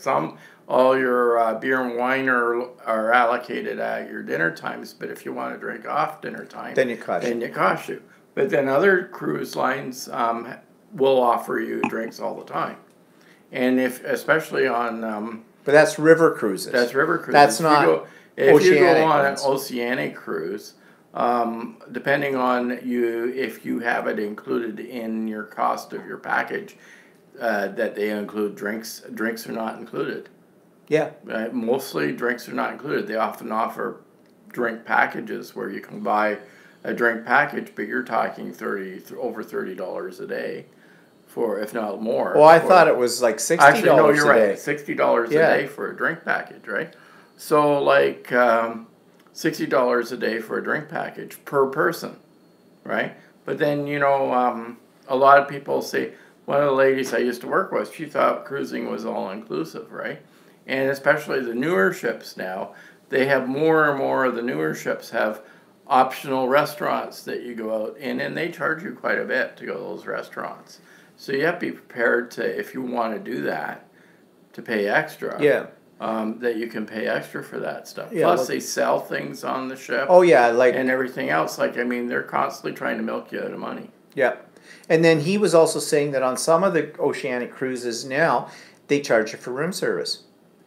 All your beer and wine are allocated at your dinner times, but if you want to drink off dinner time, Then it costs you. But then other cruise lines will offer you drinks all the time, and especially on But that's river cruises. that's river cruises. That's not if you go oceanic on ones. an oceanic cruise, depending on if you have it included in your cost of your package, that they include drinks. Drinks are not included. Yeah. Mostly drinks are not included. They often offer drink packages where you can buy a drink package, but you're talking over $30 a day, for if not more. Well, I thought it was like $60 actually, no, you're a day. right. $60 a Yeah. day for a drink package, right? So like $60 a day for a drink package per person, right? But then a lot of people say, one of the ladies I used to work with, she thought cruising was all inclusive, right? And especially the newer ships now, they have more and more of the newer ships have optional restaurants that you go out in, and they charge you quite a bit to go to those restaurants. So you have to be prepared to, if you want to do that, to pay extra. Yeah. That you can pay extra for that stuff. Yeah, Plus, well- they sell things on the ship. Oh yeah, like and everything else. Like, I mean, they're constantly trying to milk you out of money. yeah. And then he was also saying that on some of the oceanic cruises now, they charge you for room service.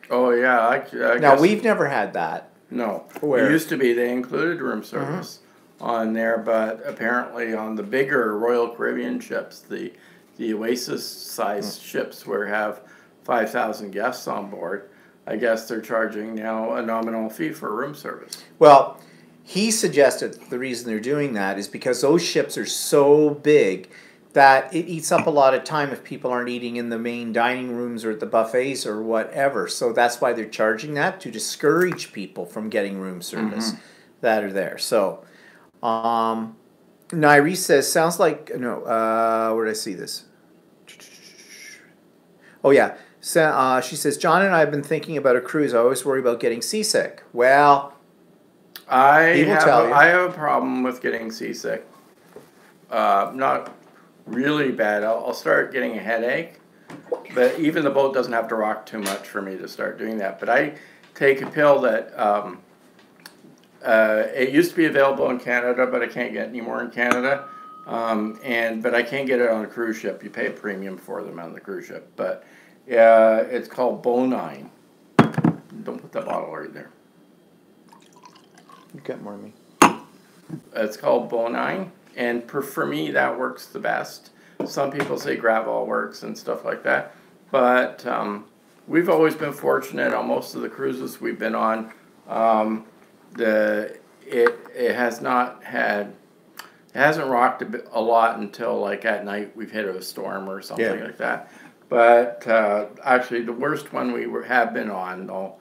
Oh yeah, I Now guess, we've never had that. no. Where? It used to be they included room service on there, but apparently on the bigger Royal Caribbean ships, the Oasis-sized ships where have 5,000 guests on board, I guess they're charging now a nominal fee for room service. Well, he suggested the reason they're doing that is because those ships are so big that it eats up a lot of time if people aren't eating in the main dining rooms or at the buffets or whatever. So that's why they're charging that, to discourage people from getting room service that are there. So, Nairi says, sounds like, no, where did I see this? Oh, yeah. So, she says, John and I have been thinking about a cruise. I always worry about getting seasick. Well, I will tell you. have a problem with getting seasick. Not really bad. I'll start getting a headache, but even the boat doesn't have to rock too much for me to start doing that. But I take a pill that it used to be available in Canada, but I can't get any more in Canada. But I can't get it on a cruise ship. You pay a premium for them on the cruise ship. But it's called Bonine. Don't put the bottle right there. you got more than me. It's called Bonine, and for me that works the best. Some people say Gravol works and stuff like that, but we've always been fortunate on most of the cruises we've been on. It has not had, it hasn't rocked a lot until like at night we've hit a storm or something like that. But actually, the worst one have been on though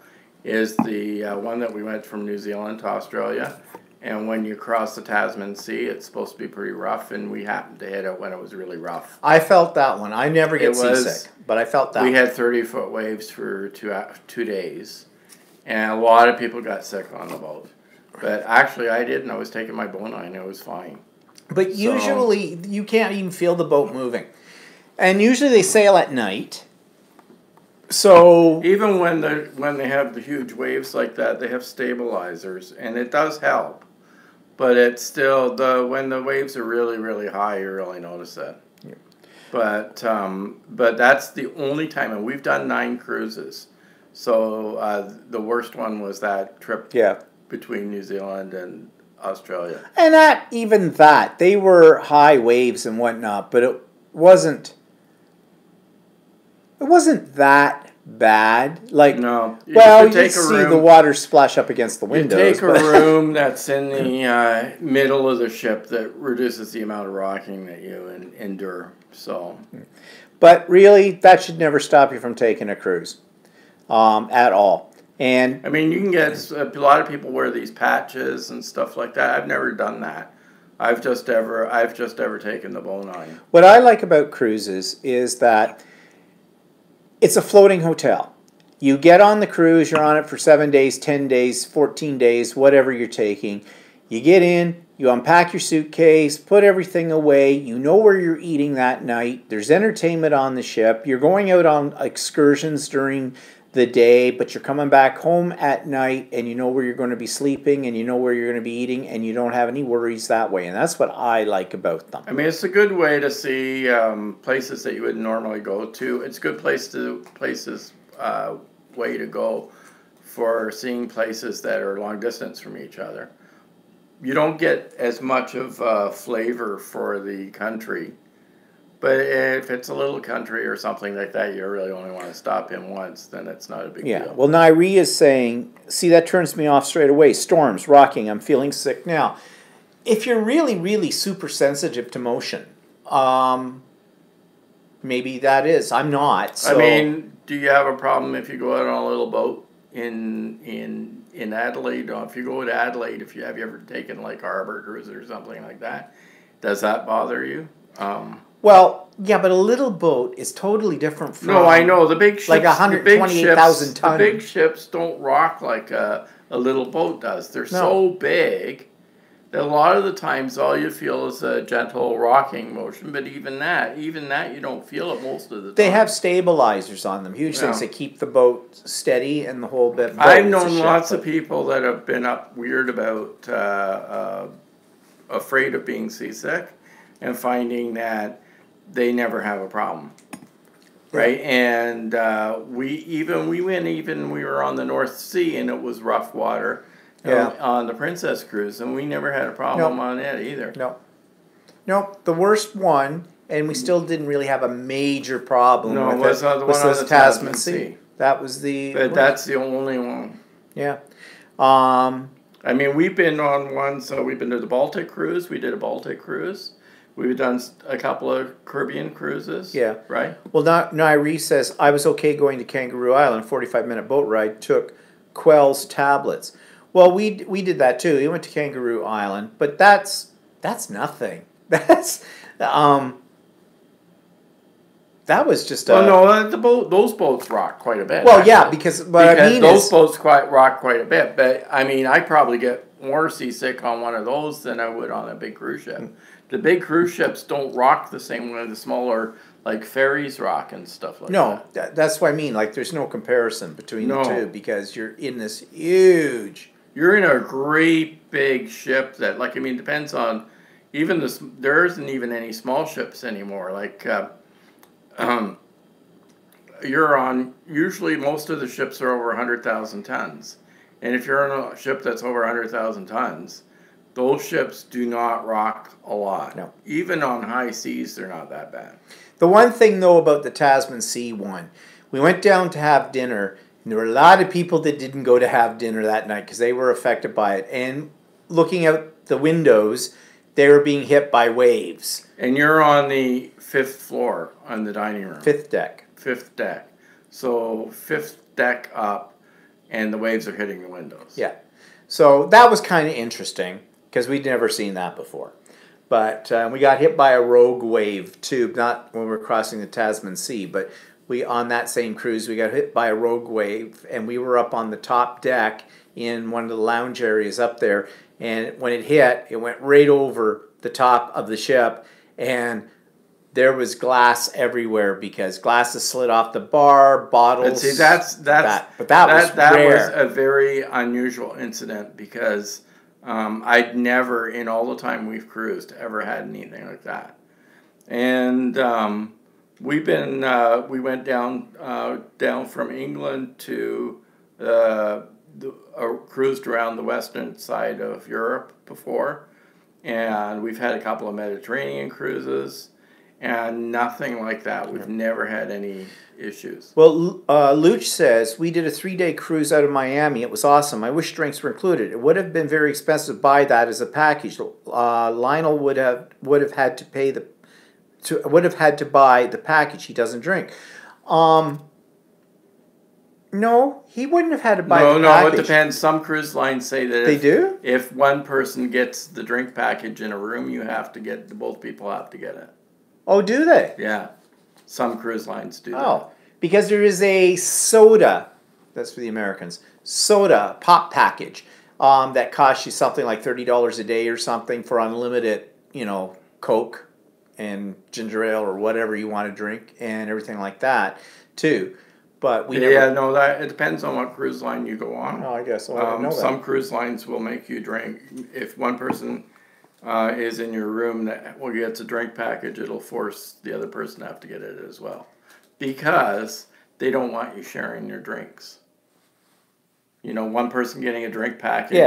is the one that we went from New Zealand to Australia. And when you cross the Tasman Sea, it's supposed to be pretty rough, and we happened to hit it when it was really rough. I felt that one. I never get seasick, but I felt that. We had 30-foot waves for 2 days, and a lot of people got sick on the boat. But actually, I didn't. I was taking my Bonine, and it was fine. But usually, you can't even feel the boat moving. And usually they sail at night. So even when they have the huge waves like that, they have stabilizers, and it does help. But it's still when the waves are really, really high, you really notice that. Yeah. But that's the only time, and we've done 9 cruises. So the worst one was that trip between New Zealand and Australia. And even that, they were high waves and whatnot, but it wasn't that bad. Like, no. Well, you see the water splash up against the windows. You take a room that's in the middle of the ship that reduces the amount of rocking that you endure. So, but really, that should never stop you from taking a cruise, at all. And I mean, you can get a lot of people wear these patches and stuff like that. I've never done that. I've just ever taken the Bonine. What I like about cruises is that it's a floating hotel. You get on the cruise, you're on it for 7 days, 10 days, 14 days, whatever you're taking. You get in, you unpack your suitcase, put everything away, you know where you're eating that night, there's entertainment on the ship, you're going out on excursions during the day, but you're coming back home at night and you know where you're going to be sleeping and you know where you're going to be eating and you don't have any worries that way. And that's what I like about them. I mean, it's a good way to see places that you would normally go to. It's a good way to go for seeing places that are long distance from each other. You don't get as much of flavor for the country. But if it's a little country or something like that, you really only want to stop in once, then it's not a big deal. Well, Nairi is saying, see, that turns me off straight away. Storms, rocking, I'm feeling sick now. If you're really, really super sensitive to motion, maybe that is. I'm not. So. I mean, do you have a problem if you go out on a little boat in Adelaide? If you go to Adelaide, have you ever taken like Harbor Cruise or something like that? Does that bother you? Well, yeah, but a little boat is totally different from... No, I know. The big ships... Like 128,000 ton. The big ships don't rock like a little boat does. They're so big that a lot of the times all you feel is a gentle rocking motion, but even that you don't feel it most of the time. They have stabilizers on them, huge things that keep the boat steady and the whole bit. I've known lots of people that have been up weird about afraid of being seasick and finding that they never have a problem, right? And we were on the North Sea and it was rough water on the Princess Cruise, and we never had a problem on it either. No, the worst one, and we still didn't really have a major problem with was it, the one on the Tasman Sea. That was the... But that's the only one. Yeah. I mean, we've been on one, so we've been to the Baltic Cruise. We did a Baltic Cruise. We've done a couple of Caribbean cruises. Yeah. Right? Well, Nairi says, I was okay going to Kangaroo Island, 45-minute boat ride, took Quell's tablets. Well, we did that too. We went to Kangaroo Island, but that's nothing. That was just those boats rock quite a bit. Well, actually. Because those boats rock quite a bit. But, I mean, I probably get more seasick on one of those than I would on a big cruise ship. The big cruise ships don't rock the same way the smaller, like, ferries rock and stuff like that. No, that's what I mean. Like, there's no comparison between the two because you're in this huge... You're in a great big ship that, like, I mean, depends on... there isn't even any small ships anymore. Like, you're on... Usually, most of the ships are over 100,000 tons. And if you're on a ship that's over 100,000 tons... Those ships do not rock a lot. No. Even on high seas, they're not that bad. The one thing, though, about the Tasman Sea one, we went down to have dinner, There were a lot of people that didn't go to have dinner that night because they were affected by it. And looking out the windows, they were being hit by waves. And you're on the 5th floor on the dining room. Fifth deck. 5th deck. So 5th deck up, and the waves are hitting the windows. Yeah. So that was kind of interesting because we'd never seen that before. But we got hit by a rogue wave too, not when we were crossing the Tasman Sea, but we on that same cruise we got hit by a rogue wave, and we were up on the top deck in one of the lounge areas up there, and when it hit, it went right over the top of the ship, and there was glass everywhere because glasses slid off the bar, bottles. But see, that's that was rare. was a very unusual incident because I'd never, in all the time we've cruised, ever had anything like that. And we went down from England to cruised around the western side of Europe before, and we've had a couple of Mediterranean cruises, and nothing like that. We've never had any issues. Well, Luch says, we did a 3-day cruise out of Miami. It was awesome. I wish drinks were included. It would have been very expensive to buy that as a package. Lionel would have had to pay would have had to buy the package. He doesn't drink. No, he wouldn't have had to buy the package. No, it depends. Some cruise lines say that they do. If one person gets the drink package in a room, you have to get both people have to get it. Oh, do they? Yeah, some cruise lines do. Oh, because there is a soda. That's for the Americans. Soda pop package that costs you something like $30 a day or something for unlimited, Coke and ginger ale or whatever you want to drink and everything like that too. But we that it depends on what cruise line you go on. Oh, I guess I didn't know that. Some cruise lines will make you drink. If one person is in your room that gets a drink package, it'll force the other person to have to get it as well, because they don't want you sharing your drinks. One person getting a drink package,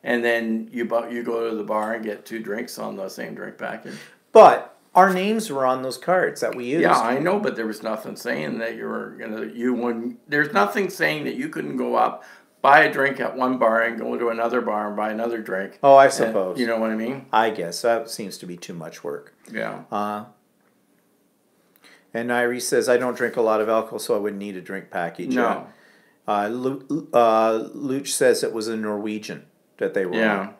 and then you go to the bar and get 2 drinks on the same drink package. But our names were on those cards that we used. Yeah, I know, but there was nothing saying that there's nothing saying that you couldn't go up, buy a drink at one bar and go to another bar and buy another drink. Oh, I suppose. You know what I mean? I guess that seems to be too much work. Yeah. And Nairi says, I don't drink a lot of alcohol, so I wouldn't need a drink package. No. Luch says it was a Norwegian that they were on.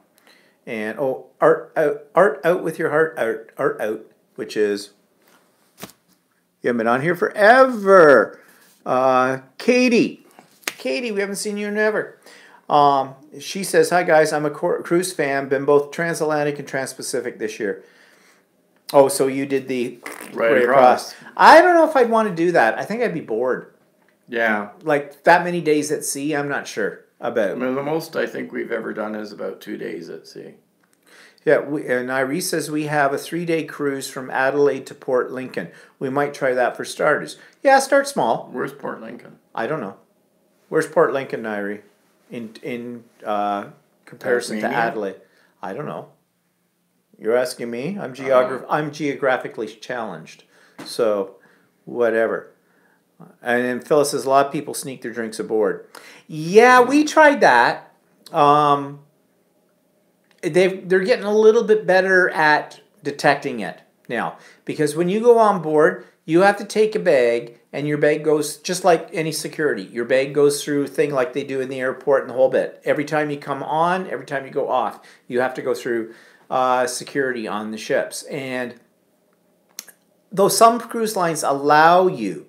And art out with your heart out, which is, you haven't been on here forever. Katie, we haven't seen you in ever. She says, hi guys, I'm a cruise fan, been both transatlantic and transpacific this year. Oh, so you did the right across. I don't know if I'd want to do that. I think I'd be bored. Yeah. Like that many days at sea, I'm not sure about. The most I think we've ever done is about 2 days at sea. Yeah, and Iris says we have a 3-day cruise from Adelaide to Port Lincoln. We might try that for starters. Yeah, start small. Where's Port Lincoln? I don't know. Where's Port Lincoln, Nairi? In comparison to Adelaide? I don't know. You're asking me? I'm geographically challenged. So, whatever. And then Phyllis says a lot of people sneak their drinks aboard. Yeah, we tried that. They're getting a little bit better at detecting it now, because when you go on board, you have to take a bag, and your bag goes just like any security. Your bag goes through thing like they do in the airport and the whole bit. Every time you come on, every time you go off, you have to go through security on the ships. And though some cruise lines allow you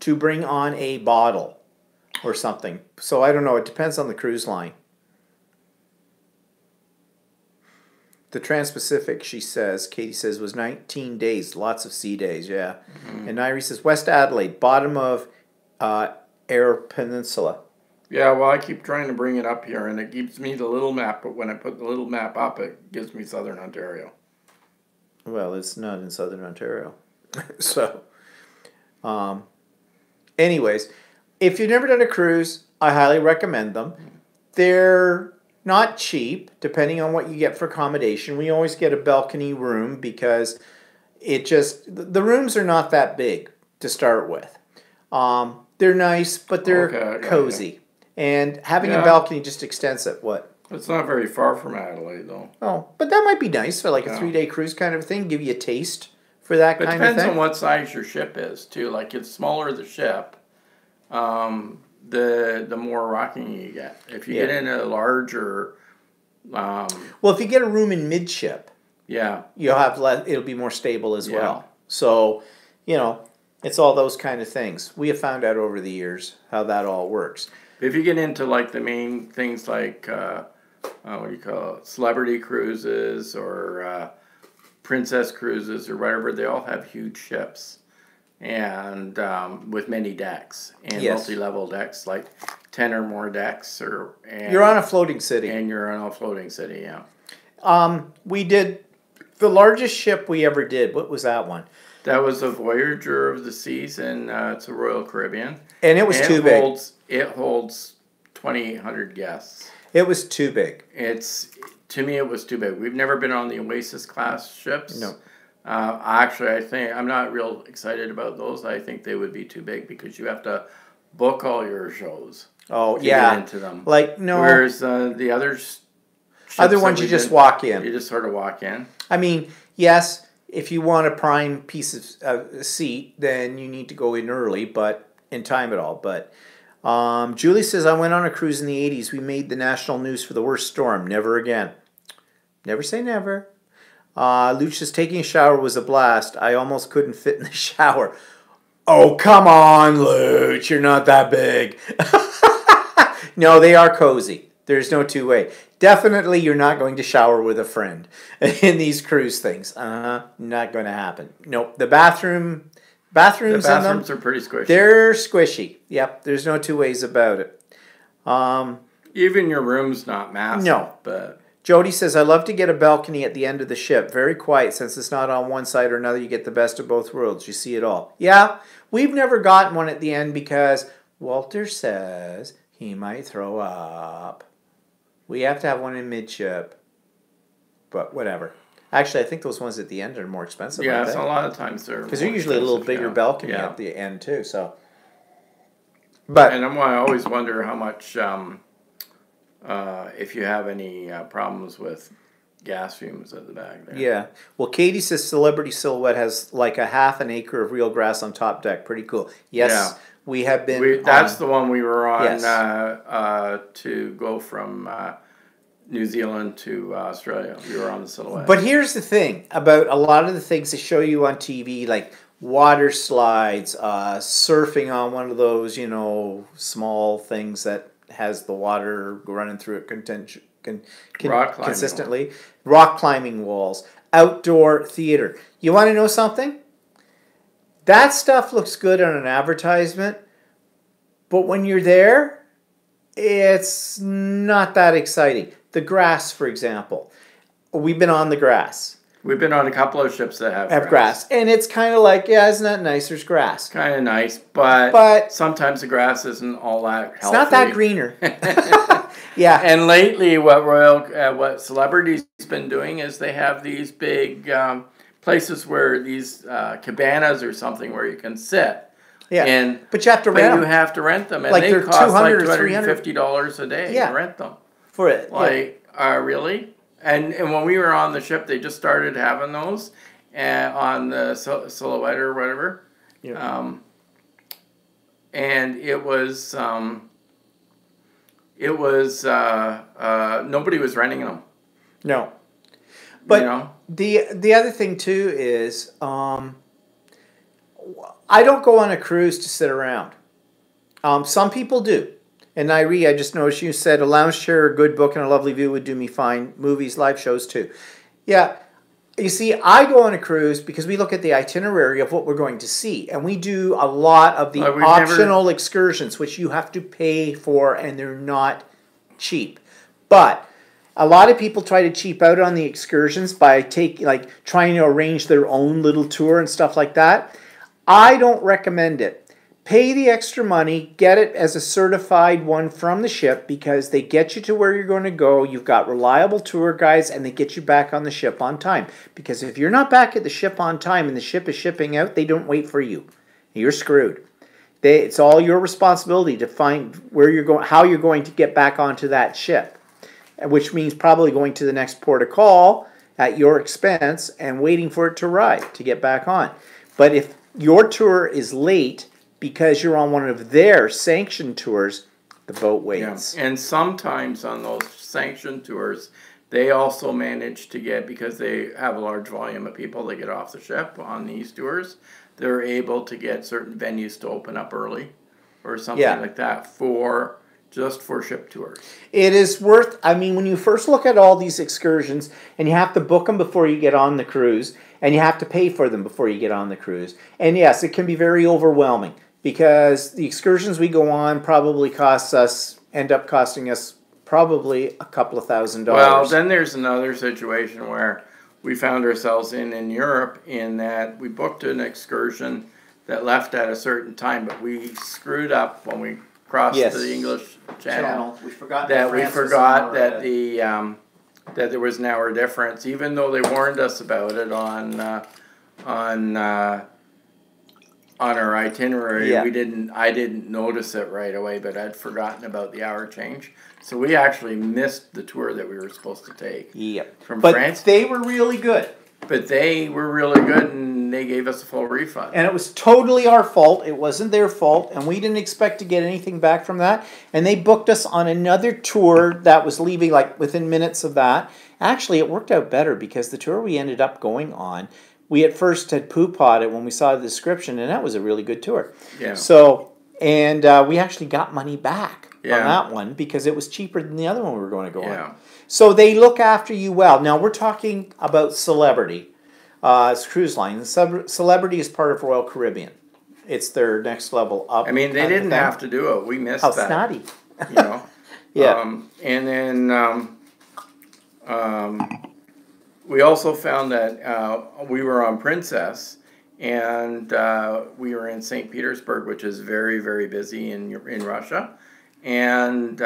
to bring on a bottle or something, so I don't know. It depends on the cruise line. The Trans-Pacific, Katie says, was 19 days. Lots of sea days, yeah. Mm-hmm. And Nairi says, West Adelaide, bottom of Eyre Peninsula. Yeah, well, I keep trying to bring it up here, and it gives me the little map, but when I put the little map up, it gives me Southern Ontario. Well, it's not in Southern Ontario. So, anyways, if you've never done a cruise, I highly recommend them. They're not cheap, depending on what you get for accommodation. We always get a balcony room because the rooms are not that big to start with. They're nice, but they're Okay, cozy. And having a Yeah. balcony just extends it. What? It's not very far from Adelaide, though. Oh, but that might be nice for like a Yeah. 3-day cruise kind of thing. Give you a taste for that But it kind of depends thing. on what size your ship is, too. Like, it's smaller the ship, the more rocking you get. If you Yeah. get in a larger, Well, if you get a room in midship, yeah, you'll have less, it'll be more stable as Yeah. well. So, it's all those kind of things. We have found out over the years how that all works. if you get into like the main things like what do you call it, celebrity cruises or princess cruises or whatever, they all have huge ships and with many decks and Yes. multi-level decks, like 10 or more decks, and You're on a floating city. and you're on a floating city. Yeah, We did the largest ship we ever did. What was that one? that was a Voyager of the Seas, and it's a Royal Caribbean. And it was And too big. It holds 2,800 guests. It was too big. To me, it was too big. We've never been on the Oasis class ships. No. Actually, I think I'm not real excited about those. I think they would be too big because you have to book all your shows Oh, to yeah. get into them. Like, no. Whereas the others, Other ones you just walk in. You just sort of walk in. I mean, yes, if you want a prime piece of seat, then you need to go in early, but in time at all. But Julie says, I went on a cruise in the 80s. We made the national news for the worst storm. Never again. Never say never. Luch says, taking a shower was a blast. I almost couldn't fit in the shower. Oh, come on, Luch. You're not that big. No, they are cozy. There's no two way. Definitely, you're not going to shower with a friend in these cruise things. Not going to happen. Nope. The bathrooms The in them, bathrooms are pretty squishy. they're squishy. Yep. There's no two ways about it. Even your room's not massive. No. But Jody says, I love to get a balcony at the end of the ship. Very quiet. Since it's not on one side or another, you get the best of both worlds. You see it all. Yeah. We've never gotten one at the end because Walter says he might throw up. We have to have one in midship. But whatever. Actually, I think those ones at the end are more expensive. yeah, aren't it's they? a lot of times they're Because they're more usually a little expensive, bigger yeah. balcony Yeah. at the end too. So, but And I always wonder how much, if you have any problems with gas fumes at the back there. yeah. Well, Katie says Celebrity Silhouette has like a half an acre of real grass on top deck. Pretty cool. Yes, Yeah. we have been. That's the one we were on Yes. to go from New Zealand to Australia. We were on the Silhouette. But here's the thing about a lot of the things they show you on TV, like water slides, surfing on one of those, small things that has the water running through it Rock climbing consistently. Rock climbing walls, outdoor theater. You want to know something? That stuff looks good on an advertisement, but when you're there, it's not that exciting. The grass, for example. We've been on the grass. We've been on a couple of ships that have Grass. And it's kind of like, yeah, isn't that nice? There's grass. Kind of nice, but But- sometimes the grass isn't all that healthy. It's not that greener. Yeah. And lately, what Celebrity's been doing is they have these big places where these cabanas or something where you can sit. Yeah. And But you have to but rent you them have to rent them, and Like they they're cost like $200 or $300. $250 a day Yeah. to rent them. for it. Like, really? And when we were on the ship, they just started having those on the Silhouette or whatever. Yeah. And it was nobody was renting them. No. But you know? the other thing too is I don't go on a cruise to sit around. Some people do. And Nairi, I just noticed you said a lounge chair, a good book, and a lovely view would do me fine. Movies, live shows too. Yeah. You see, I go on a cruise because we look at the itinerary of what we're going to see. And we do a lot of the We've optional excursions, which you have to pay for, and they're not cheap. But a lot of people try to cheap out on the excursions by trying to arrange their own little tour and stuff like that. I don't recommend it. Pay the extra money, get it as a certified one from the ship because they get you to where you're going to go. You've got reliable tour guides and they get you back on the ship on time. Because if you're not back at the ship on time and the ship is shipping out, they don't wait for you. You're screwed. It's all your responsibility to find where you're going, how you're going to get back onto that ship, which means probably going to the next port of call at your expense and waiting for it to arrive to get back on. But if your tour is late because you're on one of their sanctioned tours, the boat waits. Yeah. And sometimes on those sanctioned tours, they also manage to get, because they have a large volume of people that get off the ship on these tours, they're able to get certain venues to open up early or something like that just for ship tours. It is worth, I mean, when you first look at all these excursions, and you have to book them before you get on the cruise, and you have to pay for them before you get on the cruise. And yes, it can be very overwhelming, because the excursions we go on probably end up costing us probably a couple of $1,000s. Well, then there's another situation where we found ourselves in Europe, in that we booked an excursion that left at a certain time, but we screwed up when we crossed the English Channel. We forgot that there was an hour difference, even though they warned us about it on our itinerary. Yeah. I didn't notice it right away, but I'd forgotten about the hour change. So we actually missed the tour that we were supposed to take. Yep. From but France. They were really good. But they were really good, and they gave us a full refund. And it was totally our fault. It wasn't their fault, and we didn't expect to get anything back from that. And they booked us on another tour that was leaving like within minutes of that. Actually, it worked out better, because the tour we ended up going on, we at first had poo-pawed it when we saw the description, and that was a really good tour. Yeah. So, and we actually got money back on that one, because it was cheaper than the other one we were going to go on. So they look after you well. Now we're talking about Celebrity. It's cruise line. The Celebrity is part of Royal Caribbean. It's their next level up. I mean, they didn't have to do it. We missed that. How snotty. You know? Yeah. And then we also found that we were on Princess, and we were in St. Petersburg, which is very, very busy in Russia. And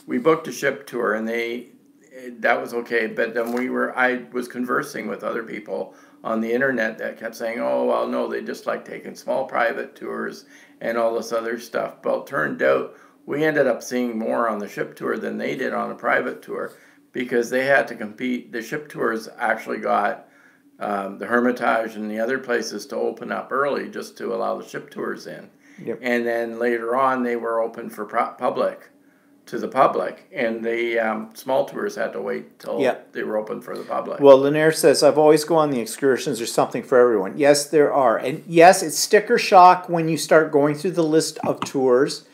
we booked a ship tour, and that was okay. But then I was conversing with other people on the internet that kept saying, oh, well, no, they just like taking small private tours and all this other stuff. Well, it turned out we ended up seeing more on the ship tour than they did on a private tour, because they had to compete. The ship tours actually got the Hermitage and the other places to open up early just to allow the ship tours in. Yep. And then later on, they were open for to the public, and the small tours had to wait till they were open for the public. Well, Lanier says, I've always go on the excursions. There's something for everyone. Yes, there are. And yes, it's sticker shock when you start going through the list of tours.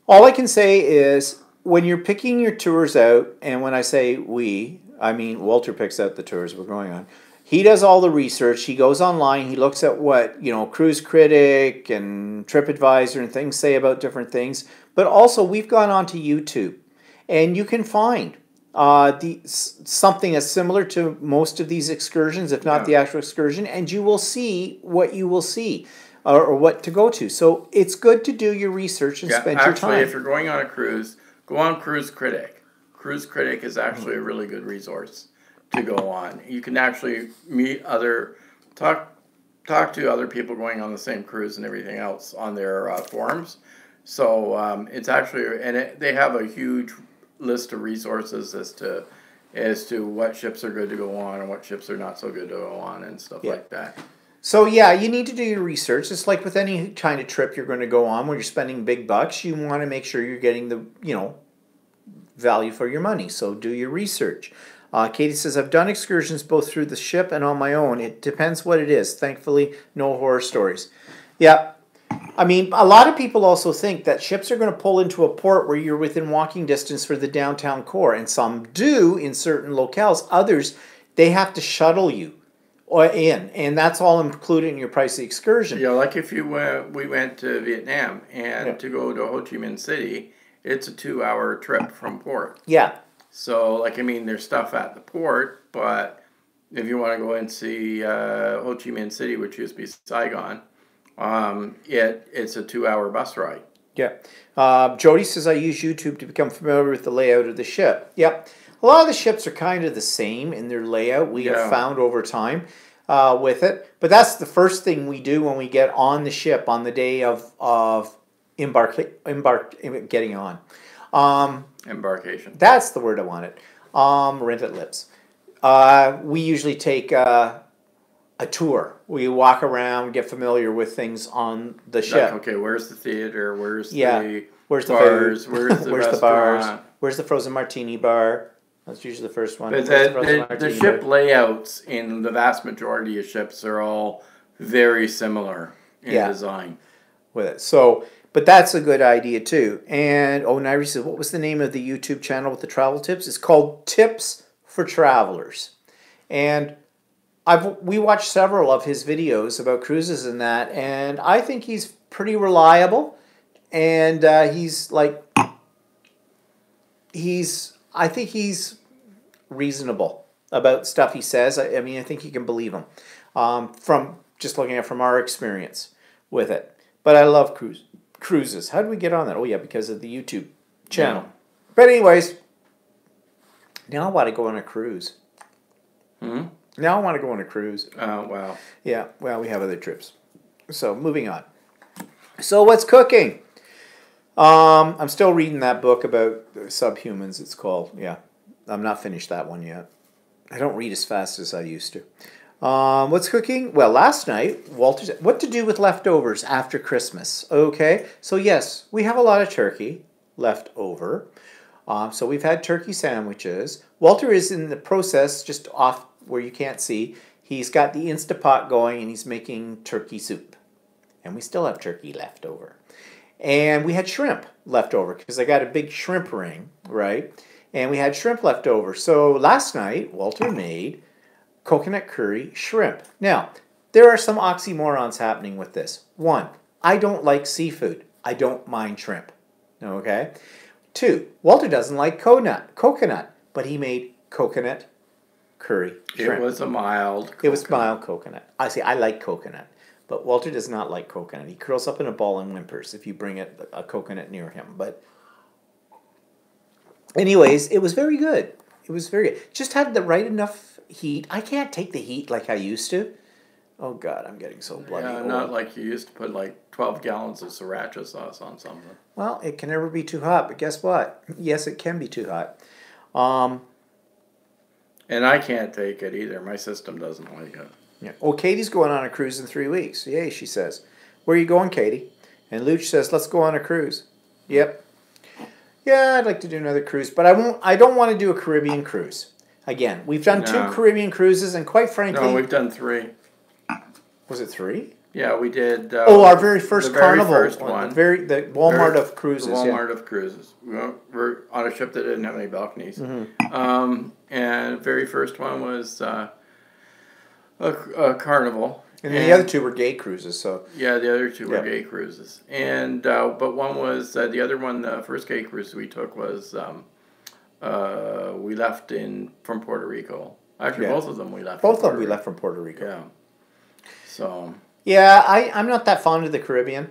All I can say is, when you're picking your tours out, and when I say we, I mean Walter picks out the tours we're going on. He does all the research. He goes online. He looks at what, Cruise Critic and TripAdvisor and things say about different things. But also, we've gone onto YouTube, and you can find something that's similar to most of these excursions, if not the actual excursion, and you will see what you will see, or what to go to. So it's good to do your research and spend your time. Actually, if you're going on a cruise, go on Cruise Critic. Cruise Critic is actually a really good resource to go on. You can actually talk to other people going on the same cruise and everything else on their forums. So it's actually, they have a huge list of resources as to what ships are good to go on and what ships are not so good to go on and stuff like that. So you need to do your research. It's like with any kind of trip you're going to go on where you're spending big bucks. You want to make sure you're getting the value for your money. So do your research. Katie says, I've done excursions both through the ship and on my own. It depends what it is. Thankfully, no horror stories. Yeah. I mean, a lot of people also think that ships are going to pull into a port where you're within walking distance for the downtown core. And some do in certain locales. Others, they have to shuttle you in. And that's all included in your price of the excursion. Yeah, like if we went to Vietnam, and to go to Ho Chi Minh City, it's a 2-hour trip from port. Yeah. So, there's stuff at the port, but if you want to go and see Ho Chi Minh City, which used to be Saigon, it's a 2-hour bus ride. Yeah. Jody says, I use YouTube to become familiar with the layout of the ship. Yep. A lot of the ships are kind of the same in their layout, we have found over time. with it. But that's the first thing we do when we get on the ship on the day of getting on. Embarkation. That's the word I wanted. Rented lips. We usually take a tour. We walk around, get familiar with things on the ship. Okay, where's the theater? Where's Yeah. the Where's the bars? food? Where's the Where's the restaurant? bars? Where's the frozen martini bar? That's usually the first one. But Where's the ship layouts in the vast majority of ships are all very similar in design. With it. So, but that's a good idea too. And Nairi says, what was the name of the YouTube channel with the travel tips? It's called Tips for Travelers. And we watched several of his videos about cruises and that, and I think he's pretty reliable. And I think he's reasonable about stuff he says. I mean, I think you can believe him from just looking at from our experience with it. But I love cruises. How did we get on that? Oh, yeah, because of the YouTube channel. Yeah. But anyways, now I want to go on a cruise. Now I want to go on a cruise. Oh, wow. Yeah, well, we have other trips. So, moving on. So, what's cooking? I'm still reading that book about subhumans, it's called. Yeah, I'm not finished that one yet. I don't read as fast as I used to. What's cooking? Well, last night, Walter said, what to do with leftovers after Christmas. Okay, so yes, we have a lot of turkey left over. So we've had turkey sandwiches. Walter is in the process, just off where you can't see. He's got the Instapot going and he's making turkey soup. And we still have turkey left over. And we had shrimp left over because I got a big shrimp ring, right? And we had shrimp left over. So last night, Walter made coconut curry shrimp. Now, there are some oxymorons happening with this. One, I don't like seafood. I don't mind shrimp. Okay? Two, Walter doesn't like coconut, but he made coconut curry shrimp. It was a mild coconut. It was mild coconut. I like coconut. But Walter does not like coconut. He curls up in a ball and whimpers if you bring a coconut near him. But anyways, it was very good. It was very good. Just had the right enough heat. I can't take the heat like I used to. Oh, God, I'm getting so bloody old. Not like you used to put like 12 gallons of sriracha sauce on something. Well, it can never be too hot. But guess what? Yes, it can be too hot. And I can't take it either. My system doesn't like it. Yeah. Well, Katie's going on a cruise in 3 weeks. Yay, she says. Where are you going, Katie? And Luch says, let's go on a cruise. Yep. Yeah, I'd like to do another cruise, but I don't want to do a Caribbean cruise. Again, we've done 2 Caribbean cruises, and quite frankly... No, we've done 3. Was it 3? Yeah, we did... our very first Carnival. First one. The Walmart of cruises. The Walmart of cruises. We're on a ship that didn't have any balconies. Mm-hmm. And the very first one was a Carnival. And then the other 2 were gay cruises, so... Yeah, the other 2 were gay cruises. And, but one was, the other one, the first gay cruise we took was, we left from Puerto Rico. Actually, both of them we left Both of them we left from Puerto Rico. Yeah. So... Yeah, I'm not that fond of the Caribbean.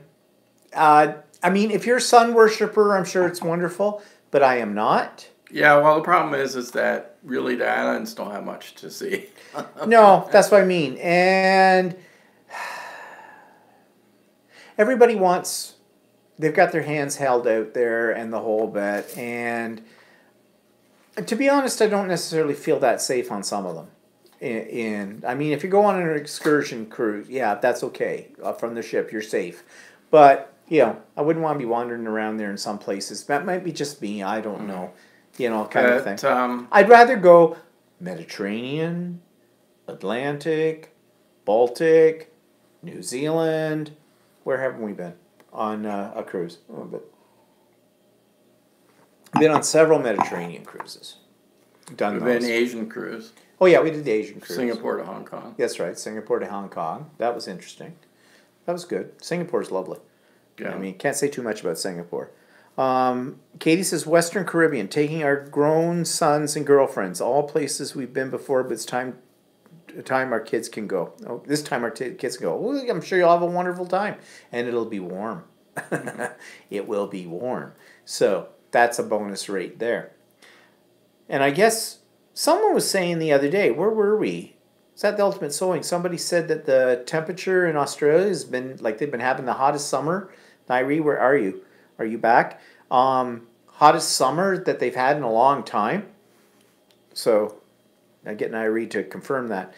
I mean, if you're a sun worshiper, I'm sure it's wonderful, but I am not. Yeah, well, the problem is that really the islands don't have much to see. No, that's what I mean. And everybody they've got their hands held out there and the whole bit. And to be honest, I don't necessarily feel that safe on some of them. I mean, if you go on an excursion cruise, yeah, that's okay. From the ship, you're safe. But, I wouldn't want to be wandering around there in some places. That might be just me. I don't know. Kind of thing. I'd rather go Mediterranean, Atlantic, Baltic, New Zealand. Where haven't we been on a cruise? Been on several Mediterranean cruises. We've been Asian cruise. Oh, yeah, we did the Asian cruise. Singapore to Hong Kong. That's right, Singapore to Hong Kong. That was interesting. That was good. Singapore's lovely. Yeah. I mean, can't say too much about Singapore. Katie says, Western Caribbean, taking our grown sons and girlfriends, all places we've been before, but it's time our kids can go. Oh, this time our kids can go. Well, I'm sure you'll have a wonderful time. And it'll be warm. It will be warm. So that's a bonus rate there. And I guess... Someone was saying the other day, where were we? Is that the ultimate sewing? Somebody said that the temperature in Australia has been like they've been having the hottest summer. Nairi, where are you? Are you back? Hottest summer that they've had in a long time. So I get Nairi to confirm that.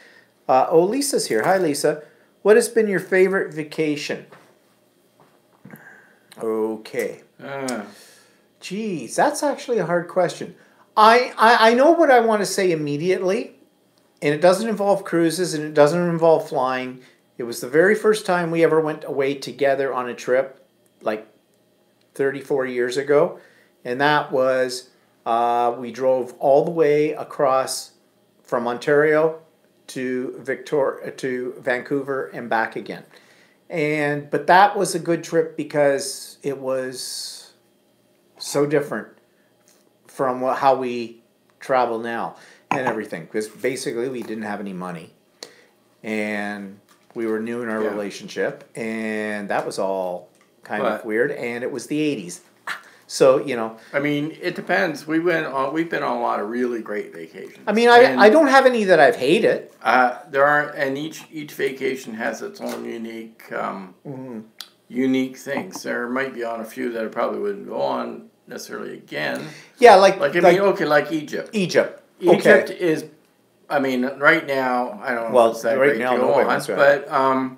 Oh, Lisa's here. Hi, Lisa. What has been your favorite vacation? Okay. Geez, that's actually a hard question. I know what I want to say immediately, and it doesn't involve cruises and it doesn't involve flying. It was the very first time we ever went away together on a trip, like 34 years ago, and that was we drove all the way across from Ontario to Vancouver and back again. But that was a good trip because it was so different from how we travel now and everything. Because basically we didn't have any money, and we were new in our relationship, and that was all kind of weird. And it was the 80s. So, I mean, it depends. We've been on a lot of really great vacations. I mean, I don't have any that I've hated. There are, and each vacation has its own unique things. There might be on a few that I probably wouldn't go on necessarily again. Yeah, like Egypt. Egypt. Egypt is, I mean, right now, I don't know if it's that great to go on,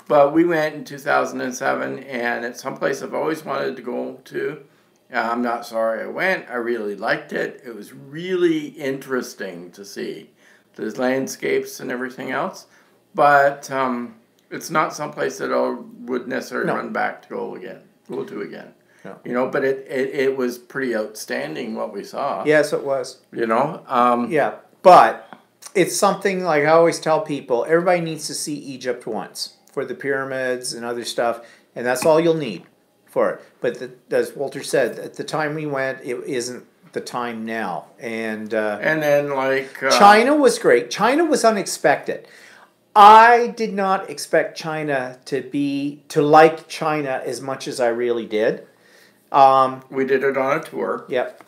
but we went in 2007, and it's someplace I've always wanted to go to. I'm not sorry I went. I really liked it. It was really interesting to see the landscapes and everything else. But it's not someplace that I would necessarily run back to go to again. No. But it was pretty outstanding what we saw. Yes, it was. Yeah, but it's something like I always tell people, everybody needs to see Egypt once for the pyramids and other stuff, and that's all you'll need for it. But as Walter said, at the time we went, it isn't the time now. And then China was great. China was unexpected. I did not expect China to like China as much as I really did. We did it on a tour. Yep.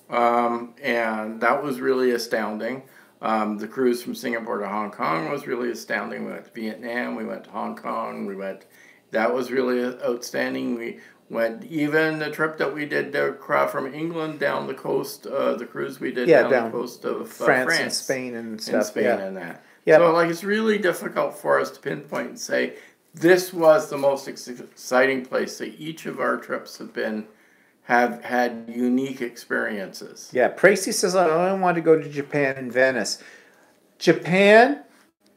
And that was really astounding. The cruise from Singapore to Hong Kong was really astounding. We went to Vietnam, we went to Hong Kong, that was really outstanding. We went, even the trip that we did from England down the coast, the cruise we did down the coast of France and Spain and stuff. And that. Yep. So it's really difficult for us to pinpoint and say, this was the most exciting place that each of our trips have had unique experiences. Yeah, Tracy says, I only want to go to Japan and Venice. Japan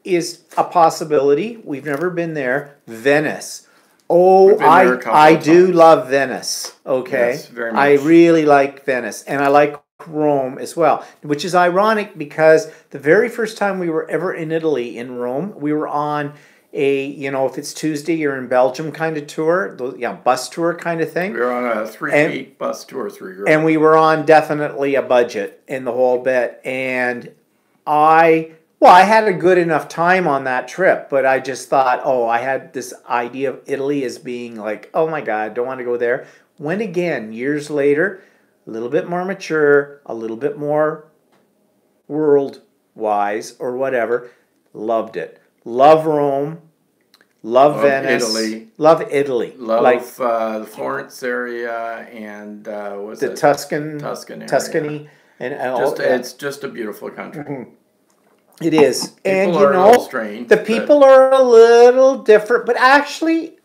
is a possibility. We've never been there. Venice. Oh, I do love Venice. Okay. Yes, very much. I really like Venice. And I like Rome as well, which is ironic because the very first time we were ever in Italy, in Rome, we were on a, if it's Tuesday, you're in Belgium kind of tour, bus tour kind of thing. We were on a 3-week bus tour through Europe. And we were on definitely a budget in the whole bit. And I had a good enough time on that trip, but I just thought, I had this idea of Italy as being like, oh my God, don't want to go there. Went again years later, a little bit more mature, a little bit more world-wise or whatever. Loved it. Love Rome. Love Venice. Italy. Love Italy. Love the Florence area and Tuscany. Area. And it's just a beautiful country. Mm-hmm. It is. People are a little strange. The people are a little different, but actually,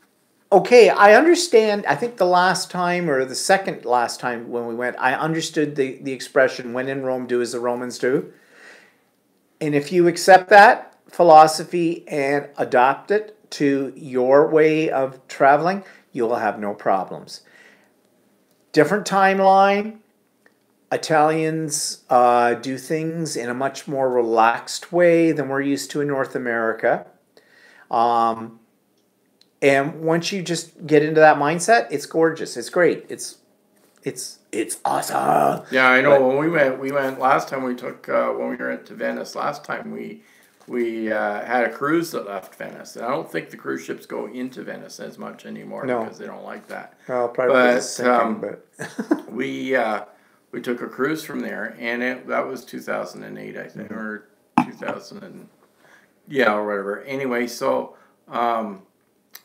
okay, I understand. I think the last time or the second last time when we went, I understood the expression, when in Rome, do as the Romans do. And if you accept that philosophy and adopt it to your way of traveling, you'll have no problems. Different timeline. Italians do things in a much more relaxed way than we're used to in North America. And once you just get into that mindset, it's gorgeous. It's great. It's awesome. Yeah, I know. When we went last time. We took when we went to Venice last time. We had a cruise that left Venice. And I don't think the cruise ships go into Venice as much anymore because they don't like that. Well, probably sinking, but we took a cruise from there, and that was 2008, I think, or 2000. Yeah, or whatever. Anyway, so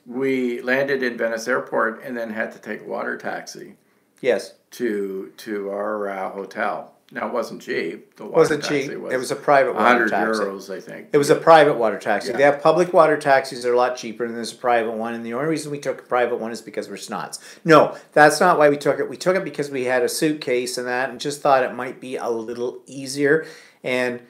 we landed in Venice Airport and then had to take a water taxi Yes. to our hotel. Now it wasn't cheap. The It water wasn't taxi cheap. was It was a private water 100 taxi. euros, I think. It was a private water taxi. Yeah. They have public water taxis that are a lot cheaper than there's a private one. And the only reason we took a private one is because we're snots. No, that's not why we took it. We took it because we had a suitcase and that and just thought it might be a little easier. And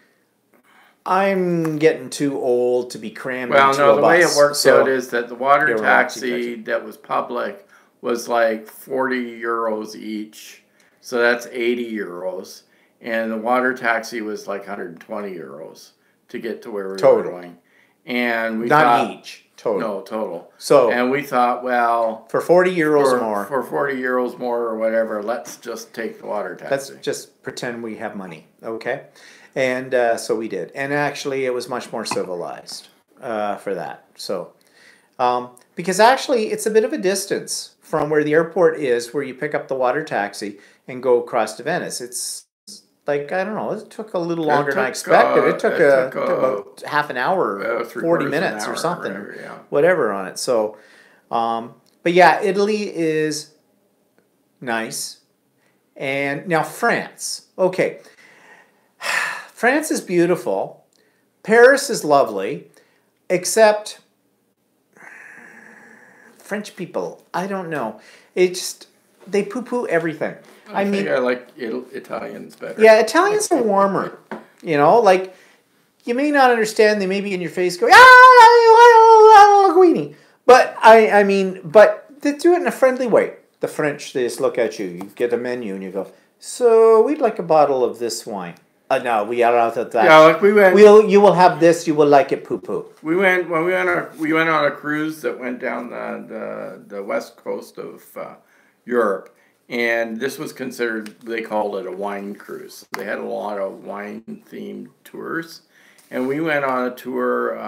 I'm getting too old to be crammed Well, into no, a the bus. way it worked So- out is that the water Yeah, we're not taxi that was public was like 40 euros each. So that's 80 euros. And the water taxi was like 120 euros to get to where we Total. were going. And we Not thought, each. Total. No, total. So And we thought, well, for 40 euros more, for 40 euros more or whatever, let's just take the water let's taxi. just pretend we have money. Okay? And so we did. And actually, it was much more civilized for that. So, because actually, it's a bit of a distance from where the airport is, where you pick up the water taxi and go across to Venice. It's like, I don't know, it took a little longer than I expected. It took about half an hour, 40 minutes or something, whatever on it. So, but yeah, Italy is nice. And now France. Okay. France is beautiful. Paris is lovely, except French people, I don't know. It's they poo-poo everything. I mean, I like Italians better. Yeah, Italians are warmer. You know, like you may not understand. They may be in your face going, "Ah, linguini," but I mean, but they do it in a friendly way. The French, they just look at you. You get a menu and you go, "So we'd like a bottle of this wine." No, we are out of that. Yeah, like we went. You will have this. You will like it. Poo poo. We went on a cruise that went down the west coast of Europe, and this was considered. They called it a wine cruise. They had a lot of wine themed tours, and we went on a tour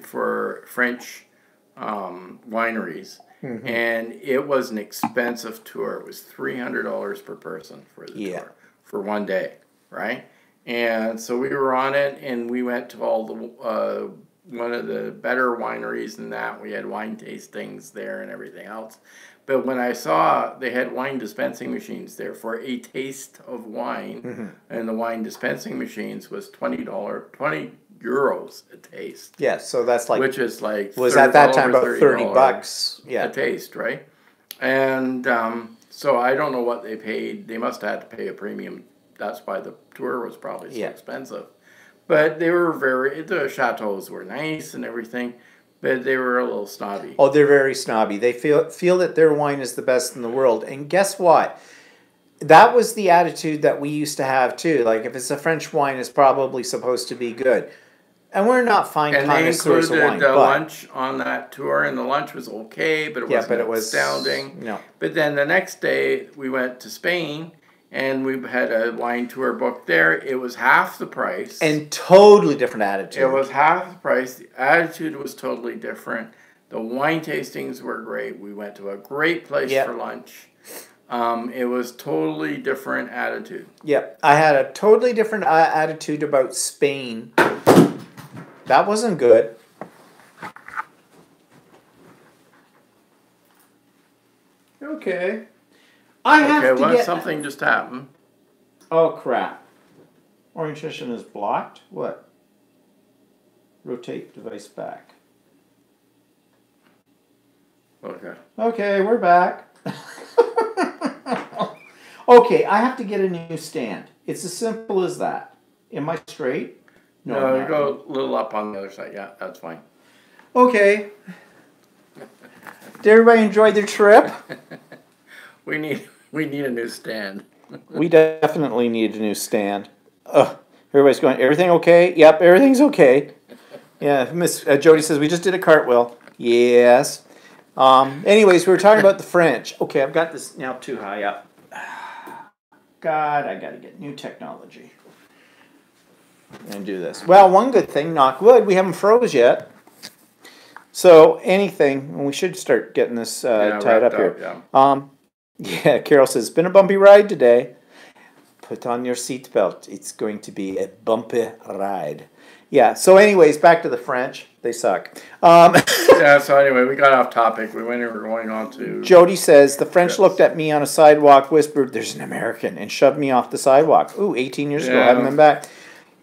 for French wineries, and it was an expensive tour. It was $300 per person for the tour for one day, right? And so we were on it, and we went to all the one of the better wineries and that. We had wine tastings there and everything else. But when I saw they had wine dispensing machines there for a taste of wine, and the wine dispensing machines was $20 euros a taste. Yeah, so that's like, which is like was at that time about $30. Yeah, a taste, right? And so I don't know what they paid. They must have had to pay a premium. That's why the tour was probably so expensive. But they were the chateaus were nice and everything, but they were a little snobby. Oh, they're very snobby. They feel that their wine is the best in the world. And guess what? That was the attitude that we used to have too. Like if it's a French wine, it's probably supposed to be good. And we're not fine connoisseurs of wine. And they included lunch on that tour, and the lunch was okay, but it wasn't astounding. No. But then the next day, we went to Spain, and we had a wine tour booked there. It was half the price. And totally different attitude. It was half the price. The attitude was totally different. The wine tastings were great. We went to a great place for lunch. It was totally different attitude. Yep. I had a totally different attitude about Spain. That wasn't good. Okay. Something just happened. Oh, crap. Orientation is blocked? What? Rotate device back. Okay. Okay, we're back. Okay, I have to get a new stand. It's as simple as that. Am I straight? No, you go a little up on the other side. Yeah, that's fine. Okay. Did everybody enjoy their trip? We need a new stand. We definitely need a new stand. Everybody's going, everything okay? Yep, everything's okay. Yeah, Miss Jody says, we just did a cartwheel. Yes. Anyways, we were talking about the French. Okay, I've got this now too high up. God, I got to get new technology. And do this. Well, one good thing, knock wood, we haven't froze yet. So anything, we should start getting this tied up here. Yeah, Carol says, it's been a bumpy ride today. Put on your seatbelt. It's going to be a bumpy ride. Yeah. So, anyways, back to the French. They suck. Yeah, so anyway, we got off topic. We were going on to... Jody says, the French Yes. looked at me on a sidewalk, whispered, "There's an American," and shoved me off the sidewalk. Ooh, 18 years ago, Yeah. haven't been back.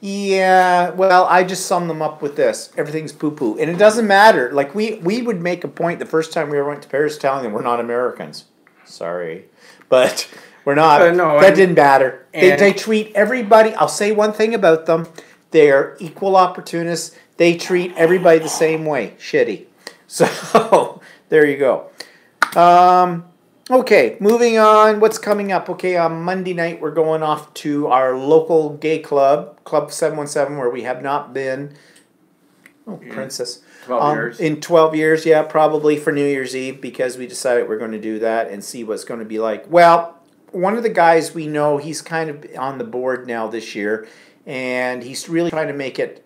Yeah, well, I just sum them up with this. Everything's poo-poo. And it doesn't matter. Like, we would make a point the first time we ever went to Paris telling them we're not Americans. Sorry. But we're not. No, that didn't matter. and- They treat everybody, I'll say one thing about them. They're equal opportunists. They treat everybody the same way. Shitty. So, there you go. Okay, moving on. What's coming up? Okay, on Monday night, we're going off to our local gay club, Club 717, where we have not been. Oh, Princess. 12 years. In 12 years, yeah, probably for New Year's Eve, because we decided we're going to do that and see what's going to be like. Well, one of the guys we know, he's kind of on the board now this year, and he's really trying to make it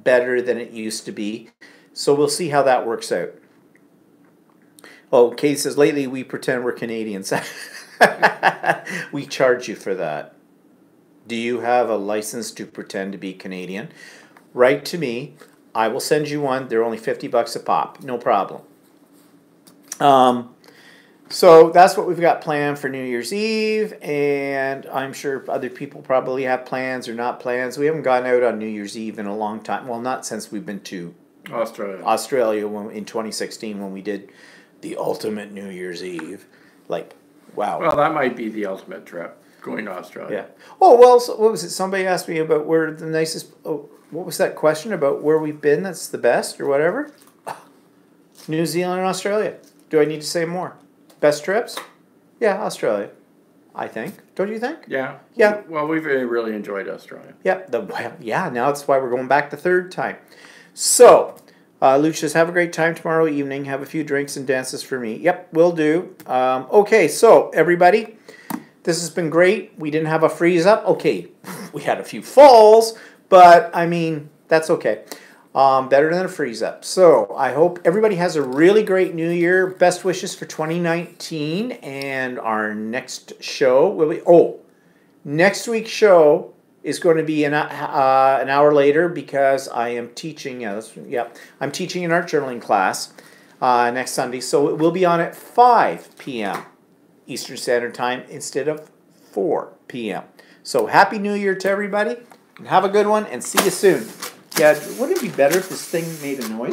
better than it used to be. So we'll see how that works out. Oh, Kate says, lately we pretend we're Canadians. We charge you for that. Do you have a license to pretend to be Canadian? Write to me. I will send you one. They're only $50 a pop. No problem. So that's what we've got planned for New Year's Eve, and I'm sure other people probably have plans or not plans. We haven't gone out on New Year's Eve in a long time. Well, not since we've been to Australia in 2016 when we did the ultimate New Year's Eve. Like, wow. Well, that might be the ultimate trip, going to Australia. Yeah. Oh, well, so what was it? Somebody asked me about where the nicest... Oh, what was that question about where we've been that's the best or whatever? New Zealand and Australia. Do I need to say more? Best trips? Yeah, Australia. I think. Don't you think? Yeah. Yeah. Well, we've really enjoyed Australia. Yeah. Yeah, now that's why we're going back the third time. So, Luke says, have a great time tomorrow evening. Have a few drinks and dances for me. Yep, will do. Okay, so, everybody, this has been great. We didn't have a freeze up. Okay, we had a few falls, but, I mean, that's okay. Better than a freeze up. So, I hope everybody has a really great new year. Best wishes for 2019. And our next show will be... Oh, next week's show is going to be an hour later because I am teaching... I'm teaching an art journaling class next Sunday. So, it will be on at 5 p.m. Eastern Standard Time instead of 4 p.m. So, Happy New Year to everybody. And have a good one and see you soon. Yeah, wouldn't it be better if this thing made a noise?